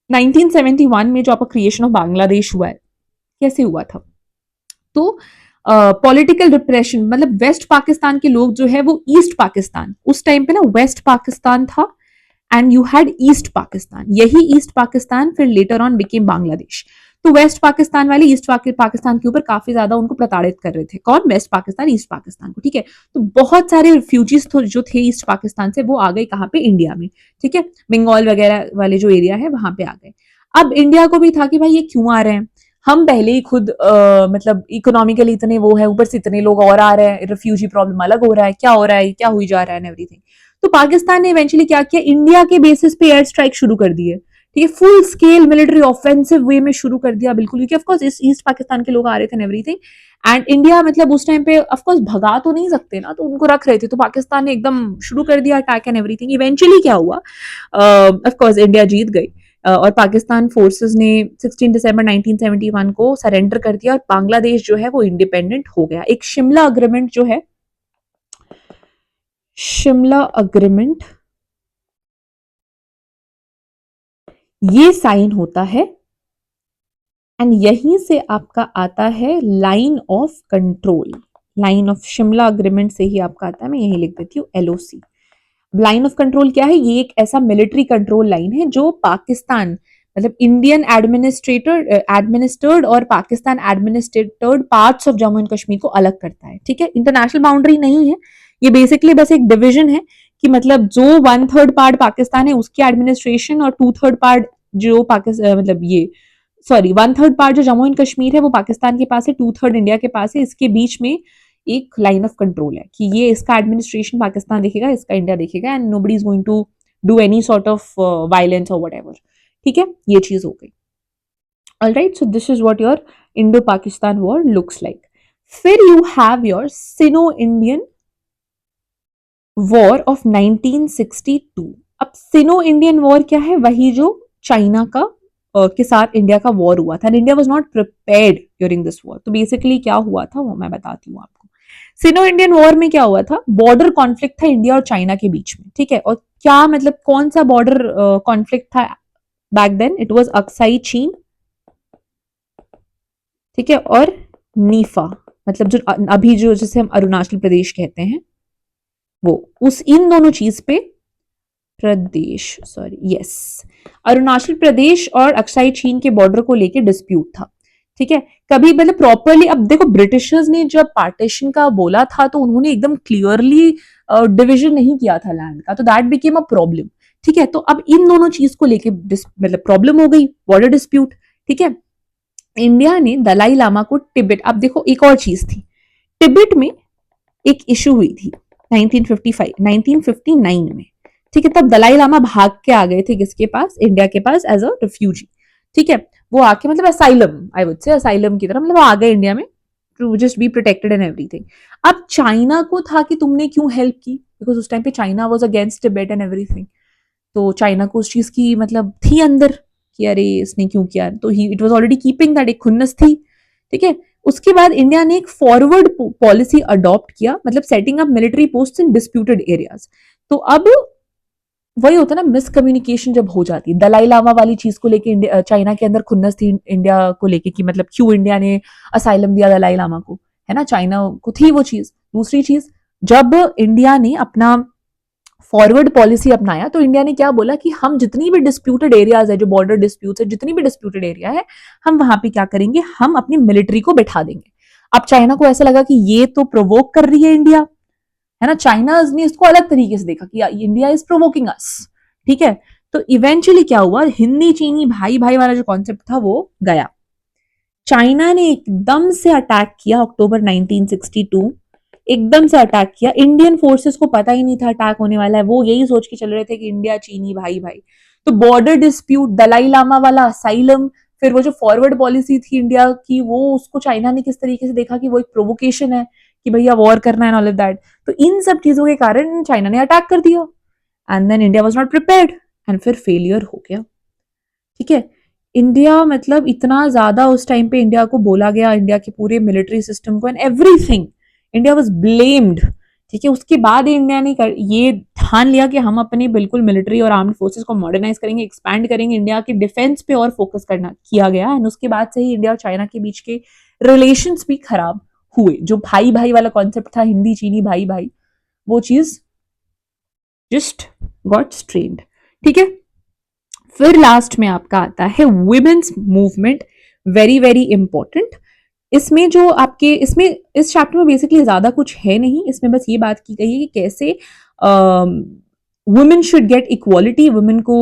1971 में जो आपका क्रिएशन ऑफ बांग्लादेश हुआ है, कैसे हुआ था? तो पॉलिटिकल रिप्रेशन, मतलब वेस्ट पाकिस्तान के लोग जो है वो ईस्ट पाकिस्तान, उस टाइम पे ना वेस्ट पाकिस्तान था and you had east Pakistan, यही ईस्ट पाकिस्तान फिर लेटर ऑन बिकेम बांग्लादेश। तो वेस्ट पाकिस्तान वाले ईस्ट पाकिस्तान के ऊपर काफी ज्यादा उनको प्रताड़ित कर रहे थे, कौन? वेस्ट पाकिस्तान, ईस्ट पाकिस्तान को। ठीक है, तो बहुत सारे रिफ्यूजीज जो थे ईस्ट पाकिस्तान से, वो आ गए कहाँ पे? इंडिया में। ठीक है, बंगाल वगैरह वाले जो एरिया है वहां पे आ गए। अब इंडिया को भी था कि भाई ये क्यों आ रहे हैं, हम पहले ही खुद मतलब इकोनॉमिकली इतने वो है, ऊपर से इतने लोग और आ रहे हैं, रिफ्यूजी प्रॉब्लम अलग हो रहा है, क्या हो रहा है, क्या हुई जा रहा है एंड एवरीथिंग। तो पाकिस्तान ने इवेंचुअली क्या किया, इंडिया के बेसिस पे एयर स्ट्राइक शुरू कर दिए। ठीक है, फुल स्केल मिलिट्री ऑफेंसिव वे में शुरू कर दिया बिल्कुल, क्योंकि ऑफकोर्स इस ईस्ट पाकिस्तान के लोग आ रहे थे एवरीथिंग। एंड इंडिया मतलब उस टाइम पे ऑफकोर्स भगा तो नहीं सकते ना, तो उनको रख रहे थे, तो पाकिस्तान ने एकदम शुरू कर दिया अटैक एंड एवरीथिंग। इवेंचुअली क्या हुआ, ऑफकोर्स इंडिया जीत गई और पाकिस्तान फोर्सेस ने 16 दिसंबर 1971 को सरेंडर कर दिया और बांग्लादेश जो है वो इंडिपेंडेंट हो गया। एक शिमला अग्रीमेंट जो है, शिमला अग्रीमेंट, ये साइन होता है एंड यहीं से आपका आता है line of control. Line of Shimla agreement से ही आपका आता है, मैं यही लिख देती हूँ LOC। लाइन ऑफ कंट्रोल क्या है? ये एक ऐसा मिलिट्री कंट्रोल लाइन है जो पाकिस्तान मतलब इंडियन एडमिनिस्ट्रेटेड और Pakistan administrated parts of Jammu and Kashmir को अलग करता है। ठीक है, इंटरनेशनल बाउंड्री नहीं है, ये बेसिकली बस एक डिविजन है कि मतलब जो 1/3 पार्ट पाकिस्तान है उसकी एडमिनिस्ट्रेशन और 2/3 पार्ट जो पाकिस्तान मतलब ये सॉरी 1/3 पार्ट जो जम्मू एंड कश्मीर है वो पाकिस्तान के पास है, 2/3 इंडिया के पास है। इसके बीच में एक लाइन ऑफ कंट्रोल है कि ये इसका एडमिनिस्ट्रेशन पाकिस्तान देखेगा, इसका इंडिया देखेगा and nobody is going to do any sort of violence और व्हाटएवर। ठीक है, ये चीज हो गई। Alright, so this is what your Indo Pakistan war looks like. फिर you have your Sino Indian war of 1962। अब सिनो इंडियन वॉर क्या है? वही जो चाइना का के साथ इंडिया का वॉर हुआ था, India was not prepared during this war. तो बेसिकली क्या हुआ था वो मैं बताती हूँ आपको। सिनो इंडियन वॉर में क्या हुआ था, बॉर्डर कॉन्फ्लिक्ट था इंडिया और चाइना के बीच में। ठीक है, और क्या मतलब कौन सा बॉर्डर कॉन्फ्लिक्ट था back then? It was Aksai Chin, ठीक है, और नीफा, मतलब जो अभी जो जिसे हम अरुणाचल प्रदेश कहते हैं वो, उस इन दोनों चीज पे प्रदेश सॉरी यस अरुणाचल प्रदेश और अक्साई चीन के बॉर्डर को लेके डिस्प्यूट था। ठीक है, कभी मतलब प्रॉपरली, अब देखो ब्रिटिशर्स ने जब पार्टीशन का बोला था तो उन्होंने एकदम क्लियरली डिविजन नहीं किया था लैंड का, तो दैट बिकेम अ प्रॉब्लम। ठीक है, तो अब इन दोनों चीज को लेके मतलब प्रॉब्लम हो गई, बॉर्डर डिस्प्यूट। ठीक है, इंडिया ने दलाई लामा को तिब्बत, अब देखो एक और चीज थी, तिब्बत में एक इशू हुई थी 1955 1959 में। ठीक है, तब दलाई लामा भाग के आ गए थे किसके पास? इंडिया के पास एज अ रिफ्यूजी। ठीक है, वो आके मतलब asylum, I would say asylum की तरह मतलब आ गए इंडिया में to just be protected and everything. अब चाइना को था कि तुमने क्यों हेल्प की, बिकॉज उस टाइम पे China was against Tibet and everything. तो चाइना को उस चीज की मतलब थी अंदर कि अरे इसने क्यों किया, तो he it was already keeping that, एक खुन्नस थी। ठीक है, उसके बाद इंडिया ने एक फॉरवर्ड पॉलिसी अडॉप्ट किया, मतलब सेटिंग अप मिलिट्री पोस्ट इन डिस्प्यूटेड एरियाज। तो अब वही होता है ना, मिसकम्युनिकेशन जब हो जाती है, दलाई लामा वाली चीज को लेके चाइना के अंदर खुन्नस थी इंडिया को लेके कि मतलब क्यों इंडिया ने असाइलम दिया दलाई लामा को, है ना, चाइना को थी वो चीज। दूसरी चीज, जब इंडिया ने अपना फॉरवर्ड पॉलिसी अपनाया तो इंडिया ने क्या बोला कि हम जितनी भी डिस्प्यूटेड एरियाज है, जो बॉर्डर डिस्प्यूट है, जितनी भी डिस्प्यूटेड एरिया है, हम वहां पे क्या करेंगे, हम अपनी मिलिट्री को बैठा देंगे। अब चाइना को ऐसा लगा कि ये तो प्रोवोक कर रही है इंडिया, है ना, चाइना ने इसको अलग तरीके से देखा कि इंडिया इज प्रोवोकिंग अस। ठीक है, तो इवेंचुअली क्या हुआ, हिंदी चीनी भाई भाई वाला जो कॉन्सेप्ट था वो गया। चाइना ने एकदम से अटैक किया अक्टूबर 1962, एकदम से अटैक किया। इंडियन फोर्सेस को पता ही नहीं था अटैक होने वाला है, वो यही सोच के चल रहे थे कि इंडिया चीनी भाई भाई। तो बॉर्डर डिस्प्यूट, दलाई लामा वाला असाइलम, फिर वो जो फॉरवर्ड पॉलिसी थी इंडिया की, वो उसको चाइना ने किस तरीके से देखा कि वो एक प्रोवोकेशन है कि भैया वॉर करना है, ऑल ऑफ दैट। तो इन सब चीजों के कारण चाइना ने अटैक कर दिया and then India was not prepared and फिर फेलियर हो गया। ठीक है, इंडिया मतलब इतना ज्यादा उस टाइम पे इंडिया को बोला गया, इंडिया के पूरे मिलिट्री सिस्टम को and everything, India was blamed. ठीक है, उसके बाद इंडिया ने ये ठान लिया कि हम अपनी बिल्कुल मिलिट्री और आर्म्ड फोर्सेस को मॉडर्नाइज करेंगे, एक्सपैंड करेंगे, इंडिया के डिफेंस पे और फोकस करना किया गया। एंड उसके बाद से ही इंडिया और चाइना के बीच के रिलेशंस भी खराब हुए। जो भाई भाई वाला कॉन्सेप्ट था, हिंदी चीनी भाई भाई, वो चीज जस्ट गॉट स्ट्रेन्ड। ठीक है, फिर लास्ट में आपका आता है women's movement, very very important. इसमें जो आपके इसमें इस चैप्टर में बेसिकली ज्यादा कुछ है नहीं, इसमें बस ये बात की गई है कि कैसे women should get equality, women को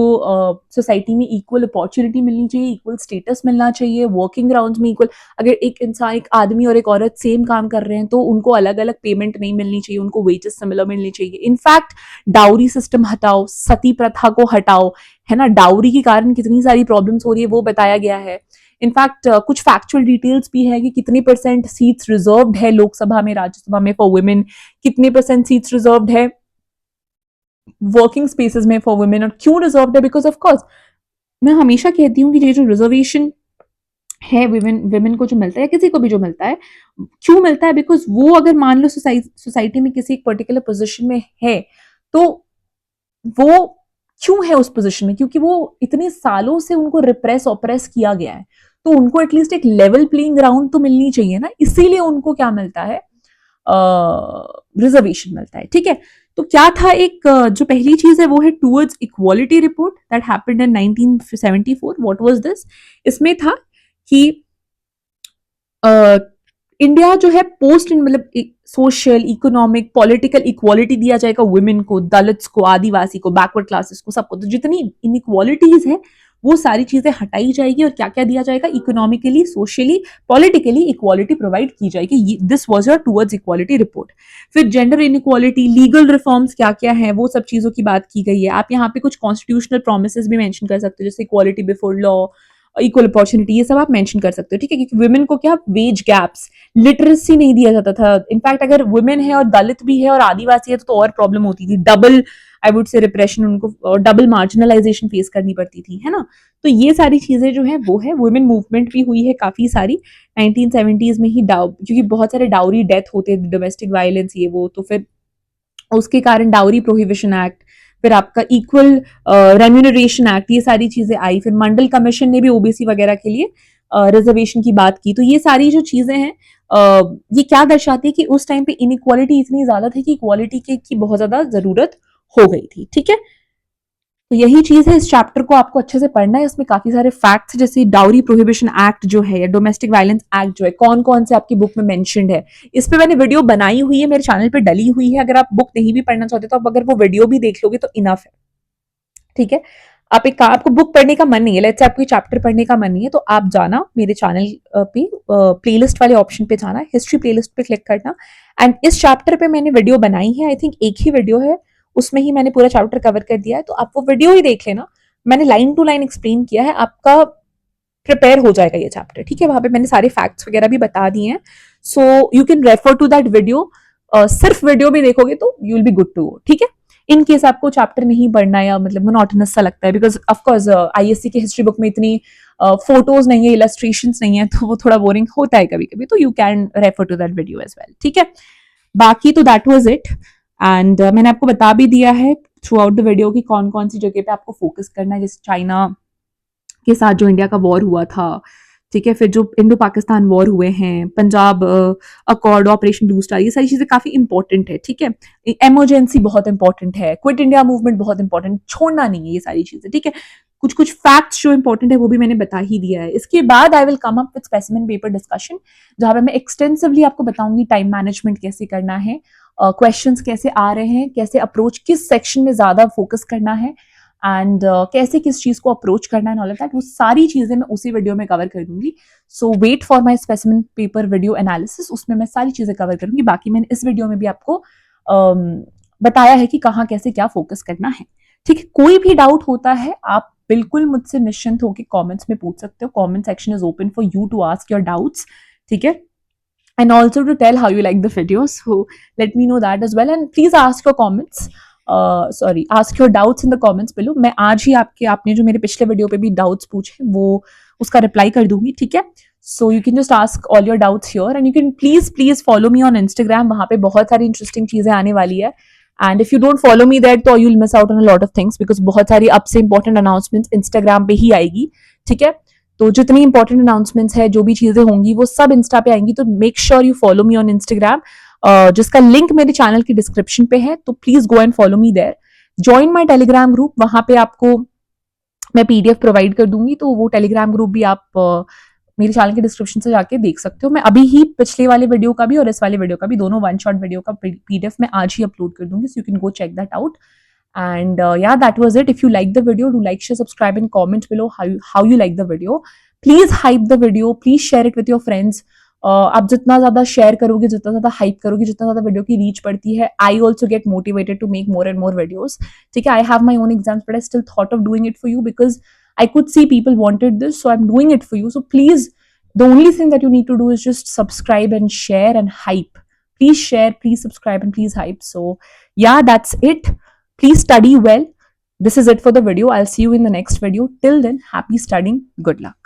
सोसाइटी में इक्वल अपॉर्चुनिटी मिलनी चाहिए, इक्वल स्टेटस मिलना चाहिए, वर्किंग ग्राउंड्स में इक्वल। अगर एक इंसान, एक आदमी और एक औरत सेम काम कर रहे हैं तो उनको अलग अलग पेमेंट नहीं मिलनी चाहिए, उनको वेजेस सिमिलर मिलनी चाहिए। इनफैक्ट डाउरी सिस्टम हटाओ, सती प्रथा को हटाओ, है ना, डाउरी के कारण कितनी सारी प्रॉब्लम्स हो रही है वो बताया गया है। इनफैक्ट कुछ फैक्चुअल डिटेल्स भी है कि कितने परसेंट सीट्स रिजर्व्ड है लोकसभा में, राज्यसभा में फॉर वुमेन, कितने परसेंट सीट्स रिजर्व्ड है वर्किंग स्पेसेस में फॉर वुमेन, और क्यों रिजर्व्ड है, बिकॉज ऑफ कोर्स मैं हमेशा कहती हूँ कि ये जो रिजर्वेशन है विमेन विमेन को जो मिलता है या किसी को भी जो मिलता है, क्यों मिलता है, बिकॉज वो अगर मान लो सोसाइटी में किसी एक पर्टिकुलर पोजिशन में है तो वो क्यों है उस पोजीशन में, क्योंकि वो इतने सालों से उनको रिप्रेस ऑप्रेस किया गया है, तो उनको एटलीस्ट एक लेवल प्लेइंग ग्राउंड तो मिलनी चाहिए ना, इसीलिए उनको क्या मिलता है, रिजर्वेशन मिलता है। ठीक है, तो क्या था, एक जो पहली चीज है वो है towards equality report that happened in 1974। What was this, इसमें था कि इंडिया जो है पोस्ट, मतलब सोशल इकोनॉमिक पॉलिटिकल इक्वालिटी दिया जाएगा वुमेन को, दलित्स को, आदिवासी को, बैकवर्ड क्लासेस को, सबको। तो जितनी इनइक्वालिटीज है वो सारी चीजें हटाई जाएगी और क्या क्या दिया जाएगा, economically, socially, politically equality provide की जाएगी। This was your towards equality report. फिर जेंडर इनइक्वालिटी, लीगल रिफॉर्म्स क्या क्या है, वो सब चीजों की बात की गई है। आप यहाँ पे कुछ कॉन्स्टिट्यूशनल प्रोमिस भी मेंशन कर सकते हो, जैसे equality before law, equal opportunity, ये सब आप मेंशन कर सकते हो। ठीक है, क्योंकि वुमेन को क्या वेज गैप्स, लिटरेसी नहीं दिया जाता था। इनफैक्ट अगर वुमेन है और दलित भी है और आदिवासी है तो और प्रॉब्लम होती थी, डबल आई वुड से रिप्रेशन, उनको डबल मार्जिनलाइजेशन फेस करनी पड़ती थी, है ना। तो ये सारी चीजें जो है वो है, वुमेन मूवमेंट भी हुई है काफी सारी 1970s में ही, क्योंकि बहुत सारे डाउरी डेथ होते थे, डोमेस्टिक वायलेंस ये वो, तो फिर उसके कारण डाउरी प्रोहिबिशन एक्ट, फिर आपका इक्वल रेम्यूनरेशन एक्ट, ये सारी चीजें आई। फिर मंडल कमीशन ने भी ओबीसी वगैरह के लिए रिजर्वेशन की बात की। तो ये सारी जो चीजें हैं ये क्या दर्शाती है कि उस टाइम पे इनइक्वालिटी इतनी ज्यादा थी कि इक्वालिटी की बहुत ज्यादा जरूरत हो गई थी। ठीक है, तो यही चीज है, इस चैप्टर को आपको अच्छे से पढ़ना है। इसमें काफी सारे फैक्ट्स, जैसे डाउरी प्रोहिबिशन एक्ट जो है या डोमेस्टिक वायलेंस एक्ट जो है, कौन कौन से आपकी बुक में मेंशन्ड है, इस पे मैंने वीडियो बनाई हुई है, मेरे चैनल पे डली हुई है। अगर आप बुक नहीं भी पढ़ना चाहते तो आप अगर वो वीडियो भी देख लोगे तो इनफ है। ठीक है, आप एक आपको बुक पढ़ने का मन नहीं है, लेट्स से आपको चैप्टर पढ़ने का मन नहीं है, तो आप जाना मेरे चैनल पे प्लेलिस्ट वाले ऑप्शन पे जाना, हिस्ट्री प्लेलिस्ट पे क्लिक करना, एंड इस चैप्टर पे मैंने वीडियो बनाई है, आई थिंक एक ही वीडियो है, उसमें ही मैंने पूरा चैप्टर कवर कर दिया है, तो आप वो वीडियो ही देख लेना। मैंने लाइन टू लाइन एक्सप्लेन किया है, आपका प्रिपेयर हो जाएगा ये चैप्टर। ठीक है, वहां पे मैंने सारे फैक्ट्स वगैरह भी बता दिए हैं, so you can refer to that video. सिर्फ वीडियो भी देखोगे तो you will be good to go. ठीक है, इन केस आपको चैप्टर नहीं पढ़ना या मतलब मोनोटोनस सा लगता है, बिकॉज ऑफकोर्स आईएससी की हिस्ट्री बुक में इतनी फोटोज नहीं है, इलस्ट्रेशंस नहीं है, तो वो थोड़ा बोरिंग होता है कभी कभी, तो you can refer to that video as well. ठीक है, बाकी तो दैट वाज इट, एंड मैंने आपको बता भी दिया है थ्रू आउट द वीडियो की कौन कौन सी जगह पे आपको फोकस करना है, जैसे चाइना के साथ जो इंडिया का वॉर हुआ था। ठीक है, फिर जो इंडो पाकिस्तान वॉर हुए हैं, Punjab accord, operation Blue star, ये सारी चीजें काफी इंपॉर्टेंट है। ठीक है, इमरजेंसी बहुत इंपॉर्टेंट है, क्विट इंडिया मूवमेंट बहुत इंपॉर्टेंट, छोड़ना नहीं है ये सारी चीजें। ठीक है, कुछ कुछ फैक्ट्स जो इंपॉर्टेंट है वो भी मैंने बता ही दिया है। इसके बाद I will come up with specimen paper discussion, जहां पे मैं एक्सटेंसिवली आपको बताऊंगी टाइम मैनेजमेंट कैसे करना है, क्वेश्चंस कैसे आ रहे हैं, कैसे अप्रोच, किस सेक्शन में ज्यादा फोकस करना है, एंड कैसे किस चीज को अप्रोच करना है, ऑल ऑफ दैट, वो सारी चीजें मैं उसी वीडियो में कवर कर दूंगी। So wait for my specimen paper video analysis, उसमें मैं सारी चीजें कवर करूंगी। बाकी मैंने इस वीडियो में भी आपको बताया है कि कहाँ कैसे क्या फोकस करना है। ठीक है, कोई भी डाउट होता है आप बिल्कुल मुझसे निश्चिंत होकर कमेंट्स में पूछ सकते हो, comment section is open for you to ask your doubts. ठीक है, and also to tell how you like the video, so let me know that as well, and please ask your comments sorry, ask your doubts in the comments below. मैं आज ही आपने जो मेरे पिछले video पे भी डाउट्स पूछे वो उसका रिप्लाई कर दूंगी, ठीक है। So you can just ask all your doubts here and you can please follow me on Instagram. वहां पे बहुत सारी इंटरेस्टिंग चीजें आने वाली है and if you don't follow me there तो you will miss out on a lot of things because बहुत सारी अब से इंपॉर्टेंट अनाउंसमेंट्स इंस्टाग्राम पे ही आएगी, ठीक है। तो जितनी इंपॉर्टेंट अनाउंसमेंट्स है, जो भी चीजें होंगी वो सब इंस्टा पे आएंगी, तो make sure you follow me on Instagram, जिसका लिंक मेरे चैनल की डिस्क्रिप्शन पे है। तो please go and follow me there. Join my Telegram group, वहां पे आपको मैं पीडीएफ प्रोवाइड कर दूंगी, तो वो टेलीग्राम ग्रुप भी आप मेरे चैनल के डिस्क्रिप्शन से जाके देख सकते हो। मैं अभी ही पिछले वाले वीडियो का भी और इस वाले वीडियो का भी, दोनों वन शॉट वीडियो का पीडीएफ मैं आज ही अपलोड कर दूंगी, so you can go check that out. And yeah, that was it. If you like the video, do like, share, subscribe, and comment below how you like the video. Please hype the video. Please share it with your friends. आप जितना ज्यादा share करोगे, जितना ज्यादा hype करोगे, जितना ज्यादा video की रीच बढ़ती है, I also get motivated to make more and more videos, ठीक है। I have my own exams but I still thought of doing it for you because I could see people wanted this, so I'm doing it for you. So please, the only thing that you need to do is just subscribe and share and hype. Please share, please subscribe, and please hype. So yeah, that's it. Please study well. This is it for the video. I'll see you in the next video. Till then, happy studying. Good luck.